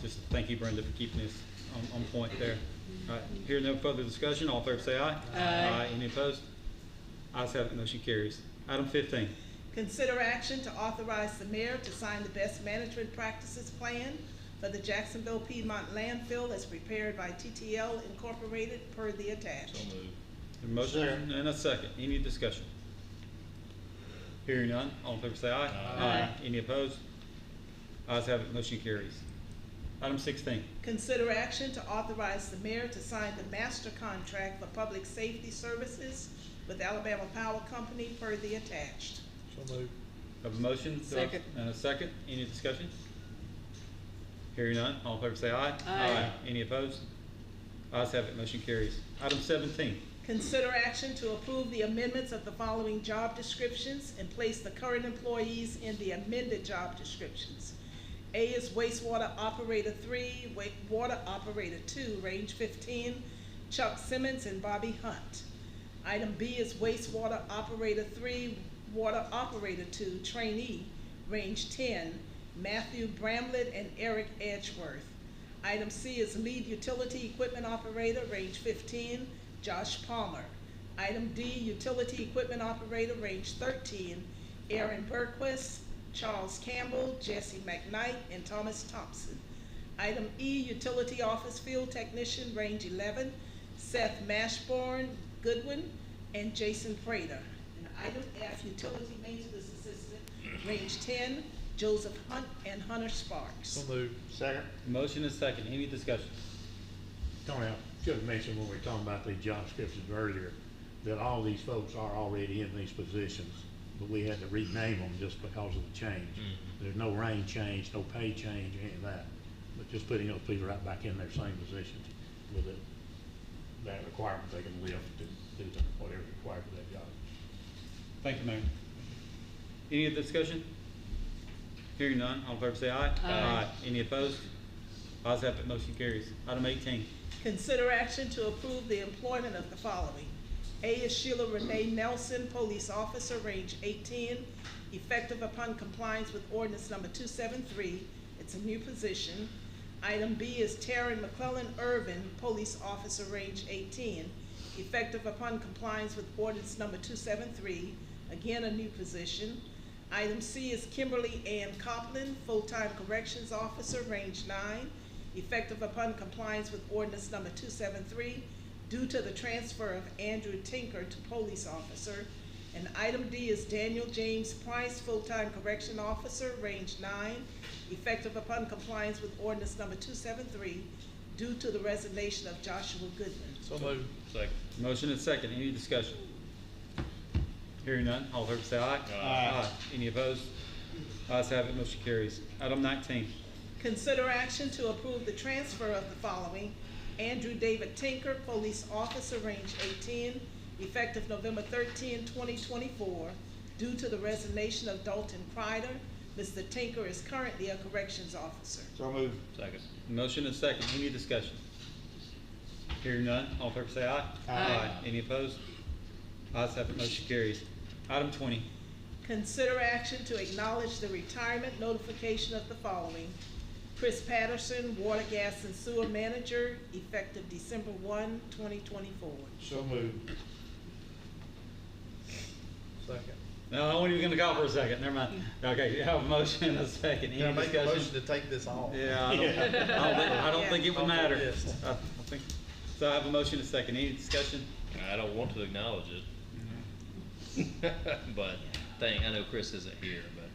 Just thank you, Brenda, for keeping us on point there. All right, hearing no further discussion, all in favor say aye. Aye. Any opposed? Ayes have it, motion carries. Item 15. Consider action to authorize the mayor to sign the best management practices plan for the Jacksonville Piedmont landfill as prepared by TTL Incorporated per the attached. So moved. A motion and a second, any discussion? Hearing none, all in favor say aye. Aye. Any opposed? Ayes have it, motion carries. Item 16. Consider action to authorize the mayor to sign the master contract for public safety services with Alabama Power Company per the attached. So moved. Have a motion? Second. And a second, any discussion? Hearing none, all in favor say aye. Aye. Any opposed? Ayes have it, motion carries. Item 17. Consider action to approve the amendments of the following job descriptions and place the current employees in the amended job descriptions. A is wastewater operator 3, water operator 2, range 15, Chuck Simmons and Bobby Hunt. Item B is wastewater operator 3, water operator 2, trainee, range 10, Matthew Bramlett and Eric Edgeworth. Item C is lead utility equipment operator, range 15, Josh Palmer. Item D, utility equipment operator, range 13, Aaron Berquist, Charles Campbell, Jesse McKnight, and Thomas Thompson. Item E, utility office field technician, range 11, Seth Mashborn Goodwin, and Jason Prater. And item F, utility maintenance assistant, range 10, Joseph Hunt and Hunter Sparks. So moved. Second. Motion is second, any discussion? Tony, I should have mentioned when we were talking about these job descriptions earlier, that all these folks are already in these positions, but we had to rename them just because of the change. There's no range change, no pay change, any of that, but just putting those people right back in their same positions with that requirement they can live to do whatever's required for that job. Thank you, Mayor. Any other discussion? Hearing none, all in favor say aye. Aye. Any opposed? Ayes have it, motion carries. Item 18. Consider action to approve the employment of the following. A is Sheila Renee Nelson, police officer, range 18, effective upon compliance with ordinance number 273. It's a new position. Item B is Taryn McClellan Irvin, police officer, range 18, effective upon compliance with ordinance number 273. Again, a new position. Item C is Kimberly Ann Copland, full-time corrections officer, range 9, effective upon compliance with ordinance number 273 due to the transfer of Andrew Tinker to police officer. And item D is Daniel James Price, full-time correction officer, range 9, effective upon compliance with ordinance number 273 due to the resignation of Joshua Goodman. So moved. Second. Motion is second, any discussion? Hearing none, all in favor say aye. Aye. Any opposed? Ayes have it, motion carries. Item 19. Consider action to approve the transfer of the following. Andrew David Tinker, police officer, range 18, effective November 13, 2024, due to the resignation of Dalton Kreider, Mr. Tinker is currently a corrections officer. So moved. Second. Motion and second, any discussion? Hearing none, all in favor say aye. Aye. Any opposed? Ayes have it, motion carries. Item 20, Consider action to acknowledge the retirement notification of the following. Chris Patterson, Water, Gas, and Sewer Manager, effective December 1, 2024. So moved. Second. no, I wasn't even gonna call for a second, never mind. Okay, you have a motion and a second, Can I any make a motion discussion? to take this off? Yeah, I don't think it would matter. I think, so I have a motion and a second, any discussion? I don't want to acknowledge it. But I know Chris isn't here, but,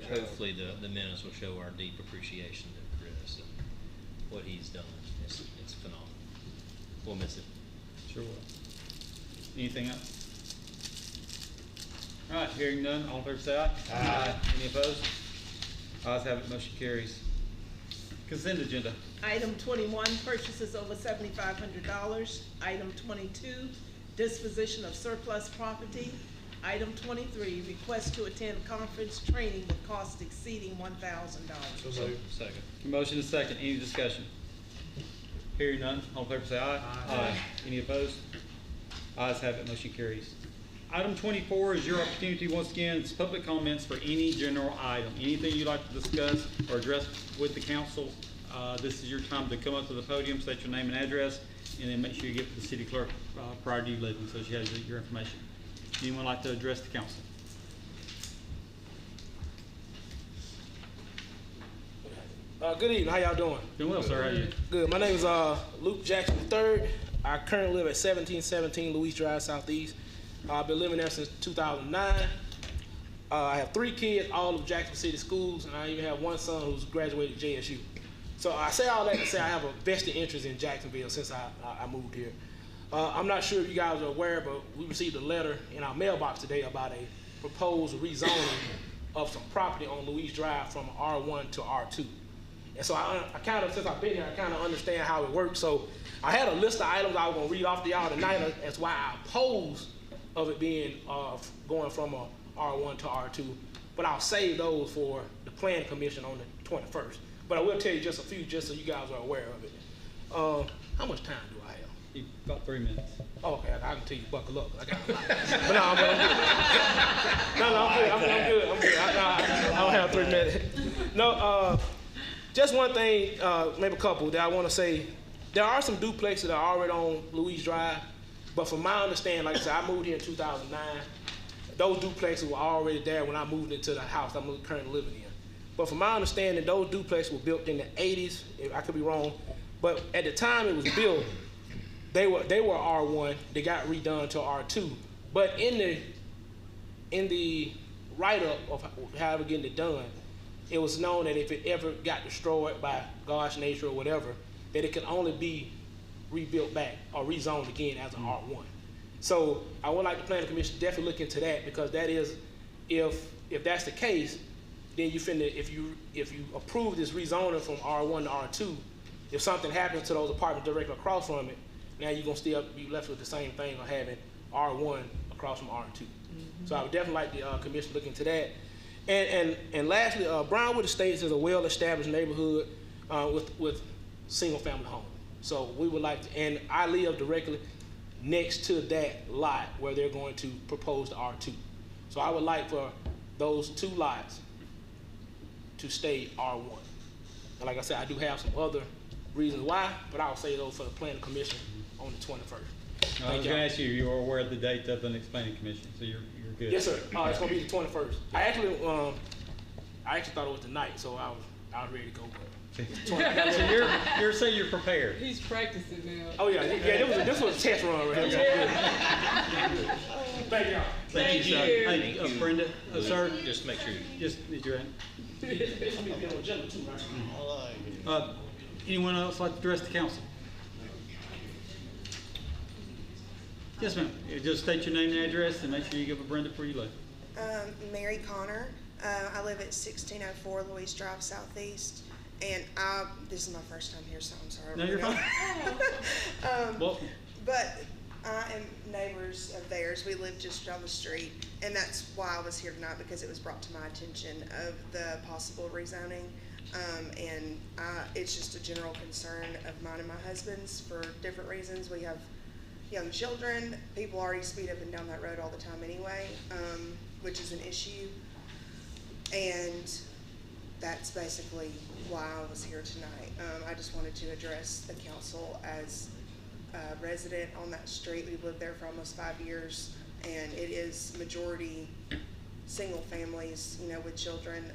hopefully the minutes will show our deep appreciation to Chris and what he's done. It's phenomenal. We'll miss it. Sure will. Anything else? All right, hearing none, all in favor say aye. Aye. Any opposed? Ayes have it, motion carries. Consent agenda. Item 21, purchases over $7,500. Item 22, disposition of surplus property. Item 23, request to attend conference training with cost exceeding $1,000. So moved. Second. Motion is second, any discussion? Hearing none, all in favor say aye. Aye. Any opposed? Ayes have it, motion carries. Item 24 is your opportunity, once again, it's public comments for any general item. Anything you'd like to discuss or address with the council, this is your time to come up to the podium, state your name and address, and then make sure you get to the city clerk prior to you leaving, so she has your information. Anyone like to address the council? Good evening. How y'all doing? Doing well, sir. How are you? Good. My name is Luke Jackson III. I currently live at 1717 Louise Drive Southeast. I've been living there since 2009. I have 3 kids, all of Jackson City schools, and I even have one son who's graduated JSU. So I say all that to say I have a vested interest in Jacksonville since I moved here. I'm not sure if you guys are aware, but we received a letter in our mailbox today about a proposed rezoning of some property on Louise Drive from R1 to R2. And so I kind of, since I've been here, I kind of understand how it works. So I had a list of items I was going to read off to y'all tonight as why I oppose of it being going from a R1 to R2. But I'll save those for the Planning Commission on the 21st. But I will tell you just a few just so you guys are aware of it. How much time do I have? About 3 minutes. Oh, okay, I can tell you buckle up. I got a lot. But no, I'm good. I'm good. I don't have 3 minutes. No, just one thing, maybe a couple that I want to say. There are some duplexes that are already on Louise Drive, but from my understanding, like I said, I moved here in 2009. Those duplexes were already there when I moved into the house I'm currently living in. But from my understanding, those duplexes were built in the 80s. I could be wrong, but at the time it was built, they were R1. They got redone to R2. But in the write-up of however getting it done, it was known that if it ever got destroyed by God's nature or whatever, that it could only be rebuilt back or rezoned again as an R1. So I would like the Planning Commission to definitely look into that, because that is, if that's the case, then if you approve this rezoning from R1 to R2, if something happens to those apartments directly across from it, now you're gonna still be left with the same thing of having R1 across from R2. Mm-hmm. So I would definitely like the commission to look into that. And lastly, Brownwood Estates is a well-established neighborhood with single-family homes. So we would like to, and I live directly next to that lot where they're going to propose the R2. So I would like for those 2 lots to stay R1. And like I said, I do have some other reasons why, but I'll say those for the Planning Commission on the 21st. I was going to ask you, you are aware of the date of the next Planning Commission, so you're good. Yes, sir. It's going to be the 21st. I actually thought it was tonight, so I was ready to go. So you're saying you're prepared. He's practicing now. Oh yeah. This was a test run right here. Thank y'all. Thank you, sir. Hey, Brenda, sir. Just make sure. Just need your hand. This will be on the agenda too, right? Anyone else like to address the council? Yes, ma'am. Just state your name and address and make sure you give a Brenda before you leave. Mary Connor. I live at 1604 Louise Drive Southeast. And this is my first time here, so I'm sorry. No, you're fine. But I am neighbors of theirs. We live just down the street, and that's why I was here tonight, because it was brought to my attention of the possible rezoning. It's just a general concern of mine and my husband's for different reasons. We have young children. People already speed up and down that road all the time anyway, which is an issue. And that's basically why I was here tonight. I just wanted to address the council as a resident on that street. We've lived there for almost 5 years, and it is majority single families, with children.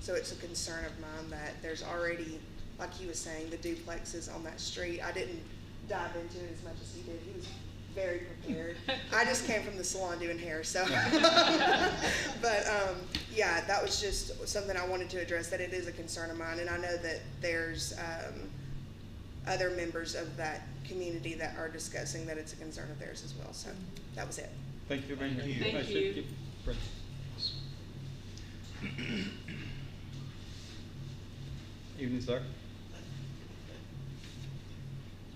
So it's a concern of mine that there's already, like he was saying, the duplexes on that street. I didn't dive into it as much as he did. He was very prepared. I just came from the salon doing hair, so. But yeah, that was just something I wanted to address, that it is a concern of mine, and I know that there's other members of that community that are discussing that it's a concern of theirs as well. So that was it. Thank you for being here. Thank you. Evening, sir.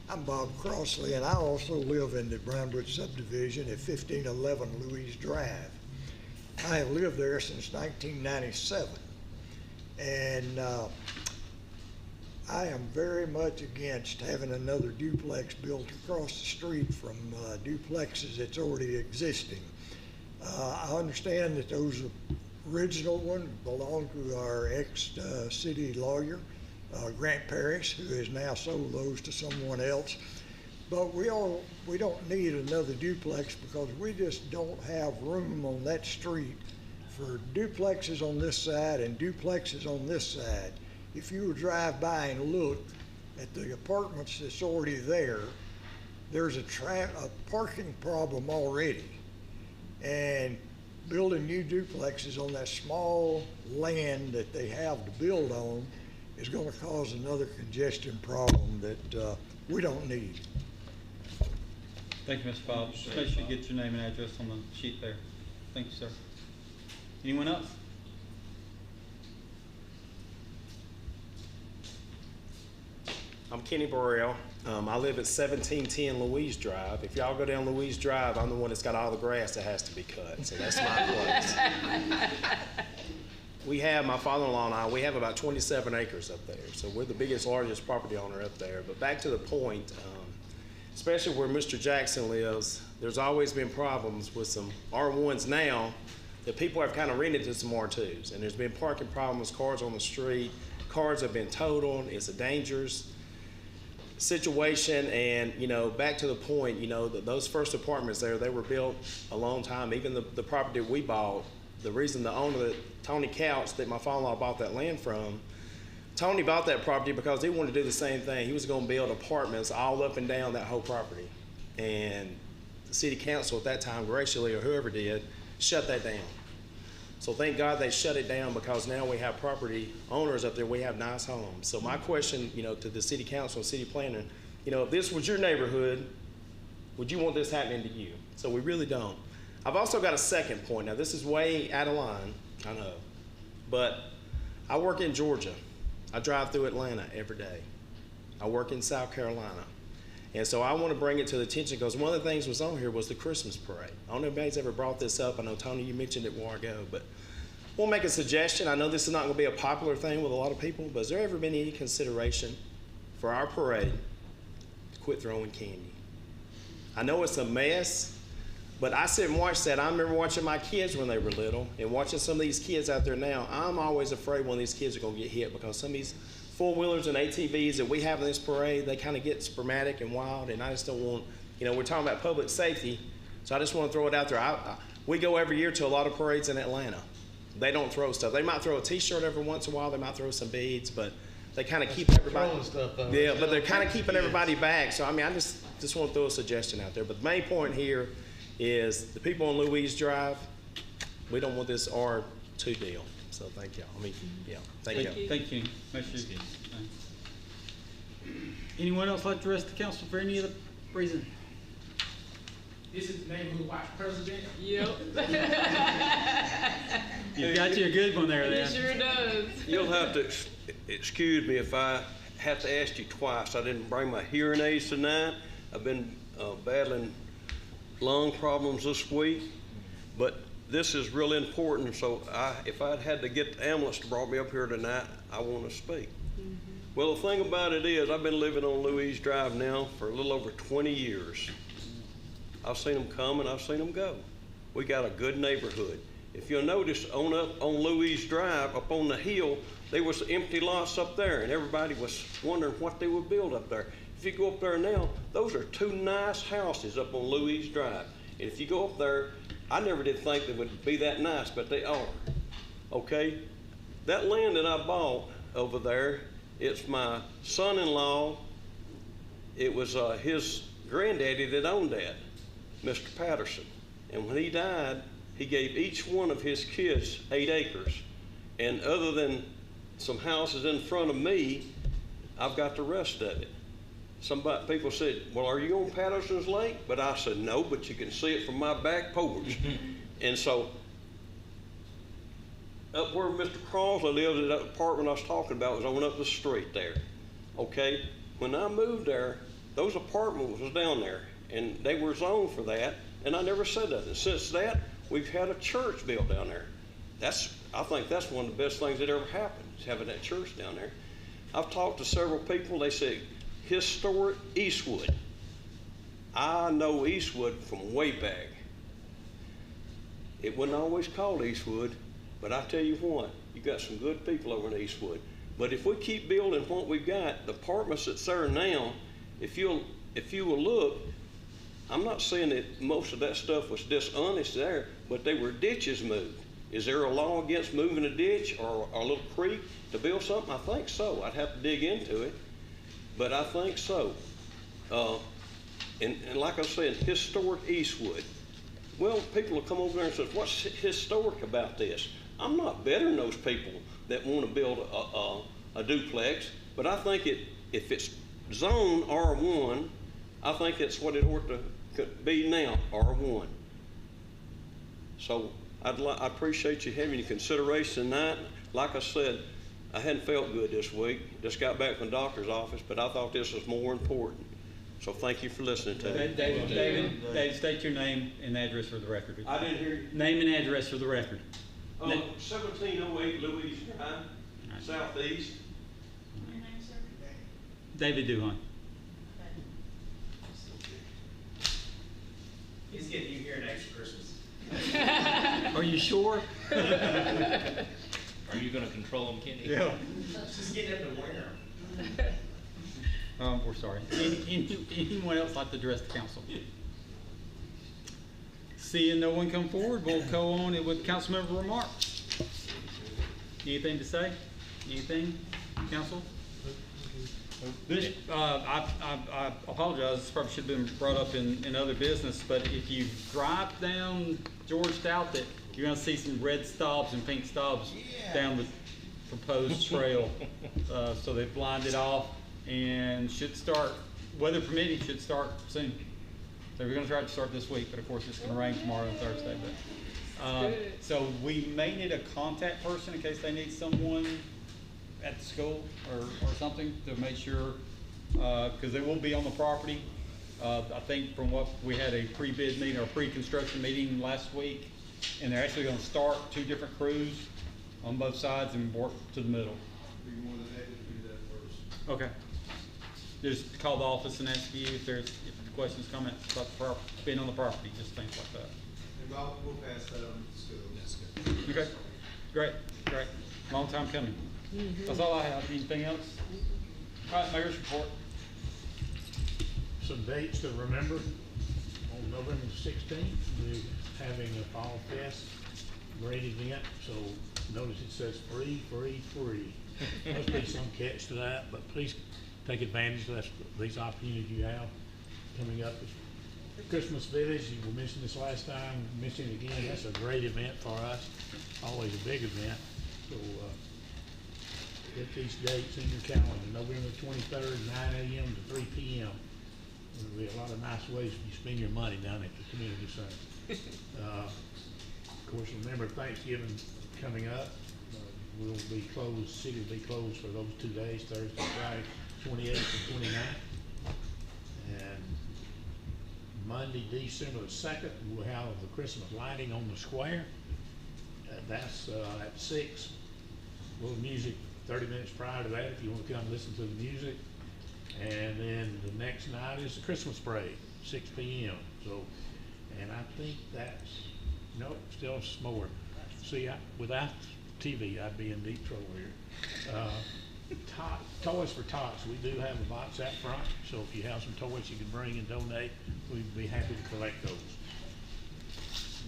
I'm Bob Crossley, and I also live in the Brownwood subdivision at 1511 Louise Drive. I have lived there since 1997, and I am very much against having another duplex built across the street from duplexes that's already existing. I understand that those original one belonged to our ex-city lawyer, Grant Parrish, who has now sold those to someone else. But we don't need another duplex, because we just don't have room on that street for duplexes on this side and duplexes on this side. If you would drive by and look at the apartments that's already there, there's a parking problem already. And building new duplexes on that small land that they have to build on is going to cause another congestion problem that we don't need. Thank you, Mr. Bob. Just make sure you get your name and address on the sheet there. Thank you, sir. Anyone else? I'm Kenny Burrell. I live at 1710 Louise Drive. If y'all go down Louise Drive, I'm the one that's got all the grass that has to be cut, so that's my place. We have, my father-in-law and I, we have about 27 acres up there, so we're the biggest, largest property owner up there. But back to the point, especially where Mr. Jackson lives, there's always been problems with some R1s now that people have kind of rented to some R2s, and there's been parking problems, cars on the street, cars have been totaled, it's a dangerous situation. And back to the point, those first apartments there, they were built a long time. Even the property we bought, the reason the owner, Tony Couch, that my father-in-law bought that land from, Tony bought that property because he wanted to do the same thing. He was going to build apartments all up and down that whole property, and the city council at that time, graciously, or whoever did, shut that down. So thank God they shut it down, because now we have property owners up there, we have nice homes. So my question, to the city council and city planner, if this was your neighborhood, would you want this happening to you? So we really don't. I've also got a second point. Now this is way out of line, I know, but I work in Georgia. I drive through Atlanta every day. I work in South Carolina. And so I want to bring it to the attention, because one of the things was on here was the Christmas parade. I don't know if anybody's ever brought this up. I know, Tony, you mentioned it a while ago, but we'll make a suggestion. I know this is not going to be a popular thing with a lot of people, but has there ever been any consideration for our parade to quit throwing candy? I know it's a mess, but I sit and watch that. I remember watching my kids when they were little, and watching some of these kids out there now. I'm always afraid one of these kids are going to get hit, because some of these four-wheelers and ATVs that we have in this parade, they kind of get sporadic and wild, and I just don't want, we're talking about public safety, so I just want to throw it out there. We go every year to a lot of parades in Atlanta. They don't throw stuff. They might throw a T-shirt every once in a while. They might throw some beads, but they kind of keep everybody. Yeah, but they're kind of keeping everybody back. So I just want to throw a suggestion out there. But the main point here is the people on Louise Drive. We don't want this R2 deal. So thank y'all. Thank you. Thank you. Anyone else like to address the council for any other reason? This is the neighborhood watch president. Yep. You got you a good one there, then. It sure does. You'll have to excuse me if I have to ask you twice. I didn't bring my hearing aids tonight. I've been battling lung problems this week, but this is really important. So if I'd had to get the ambulance to brought me up here tonight, I want to speak. Well, the thing about it is, I've been living on Louise Drive now for a little over 20 years. I've seen them come and I've seen them go. We got a good neighborhood. If you'll notice, on Louise Drive, up on the hill, there was empty lots up there, and everybody was wondering what they would build up there. If you go up there now, those are two nice houses up on Louise Drive. And if you go up there, I never did think they would be that nice, but they are. Okay? That land that I bought over there, it's my son-in-law. It was his granddaddy that owned that, Mr. Patterson. And when he died, he gave each one of his kids 8 acres. And other than some houses in front of me, I've got the rest of it. People said, well, are you on Patterson's Lake? But I said, no, but you can see it from my back porch. And so, up where Mr. Crossley lives, that apartment I was talking about was on up the street there. Okay? When I moved there, those apartments was down there, and they were zoned for that, and I never said that. And since that, we've had a church built down there. I think that's one of the best things that ever happened, is having that church down there. I've talked to several people. They say, historic Eastwood. I know Eastwood from way back. It wasn't always called Eastwood, but I tell you what, you got some good people over in Eastwood. But if we keep building what we've got, the apartments that's there now, if you will look, I'm not saying that most of that stuff was dishonest there, but they were ditches moved. Is there a law against moving a ditch or a little creek to build something? I think so. I'd have to dig into it, but I think so. And like I said, historic Eastwood. Well, people will come over there and say, what's historic about this? I'm not better than those people that want to build a duplex, but I think if it's zone R1, I think it's what it ought to be now, R1. So I appreciate you having your consideration tonight. Like I said, I hadn't felt good this week. Just got back from the doctor's office, but I thought this was more important. So thank you for listening to me. David, state your name and address for the record. I didn't hear you. Name and address for the record. 1708 Louise Drive, southeast. David Duhon. He's getting you here next Christmas. Are you sure? Are you going to control them, Kenny? Yeah. Just get him to wear them. We're sorry. Anyone else like to address the council? Seeing no one come forward, we'll go on with council member remarks. Anything to say? Anything, council? This, I apologize, this probably should have been brought up in other business, but if you drive down George Stout, that you're gonna see some red stobs and pink stobs down the proposed trail. So they've lined it off and should start, weather permitting, should start soon. So we're gonna try to start this week, but of course it's gonna rain tomorrow and Thursday. But so we may need a contact person in case they need someone at the school or something to make sure, because they will be on the property. I think from what we had a pre-bid meeting or pre-construction meeting last week, and they're actually going to start 2 different crews on both sides and work to the middle. Be more than happy to do that first. Okay. Just call the office and ask you if there's questions, comments about being on the property, just things like that. And we'll pass that on to the school. That's good. Okay. Great. Long time coming. That's all I have. Anything else? All right, Mayor's report. Some dates to remember. On November 16th, we're having a Fall Fest, great event. So notice it says free. Must be some catch to that, but please take advantage of these opportunities you have coming up. Christmas Village, we mentioned this last time, mention it again. That's a great event for us. Always a big event. So get these dates in your calendar. November 23rd, 9 a.m. to 3 p.m. There'll be a lot of nice ways you spend your money down at the community center. Of course, remember Thanksgiving coming up. We'll be closed, city will be closed for those 2 days, Thursday, Friday, 28th and 29th. And Monday, December the 2nd, we'll have the Christmas lighting on the square. That's at 6. A little music 30 minutes prior to that if you want to come listen to the music. And then the next night is the Christmas parade, 6 p.m. So, and I think that's, no, still some more. See, without TV, I'd be in deep trouble here. Toys for Tots, we do have a box out front, so if you have some toys you can bring and donate, we'd be happy to collect those.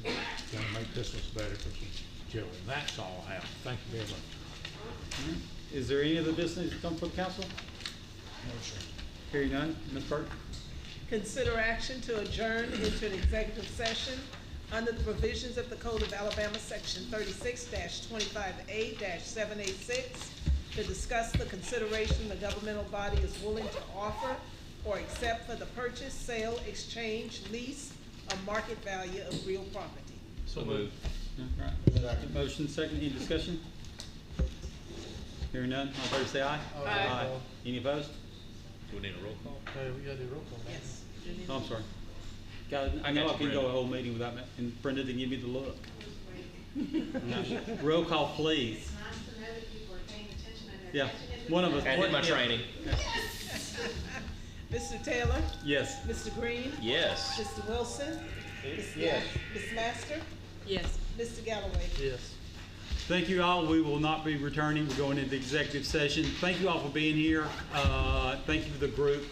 Gonna make Christmas better for some children. That's all I have. Thank you very much. Is there any other business to come for the council? No, sir. Hearing none, Ms. Burke? Consider action to adjourn into an executive session under the provisions of the Code of Alabama, Section 36-25A-786, to discuss the consideration the governmental body is willing to offer or accept for the purchase, sale, exchange, lease, or market value of real property. So moved. Right. Motion second, any discussion? Hearing none, all in favor say aye. Aye. Any opposed? Do we need a roll call? We gotta do roll call. Yes. Oh, I'm sorry. I know I can go a whole meeting without, and Brenda didn't give me the look. Roll call, please. It's nice to know that people are paying attention and Yeah, their attention is. one of us. I did my training. Mr. Taylor? Yes. Mr. Green? Yes. Mr. Wilson? Yes. Ms. Master? Yes. Mr. Galloway? Yes. Thank you all. We will not be returning. We're going into executive session. Thank you all for being here. Thank you for the group.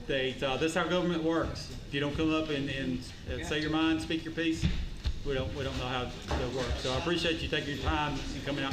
This is how government works. If you don't come up and say your mind, speak your piece, we don't know how to work. So I appreciate you taking your time and coming out.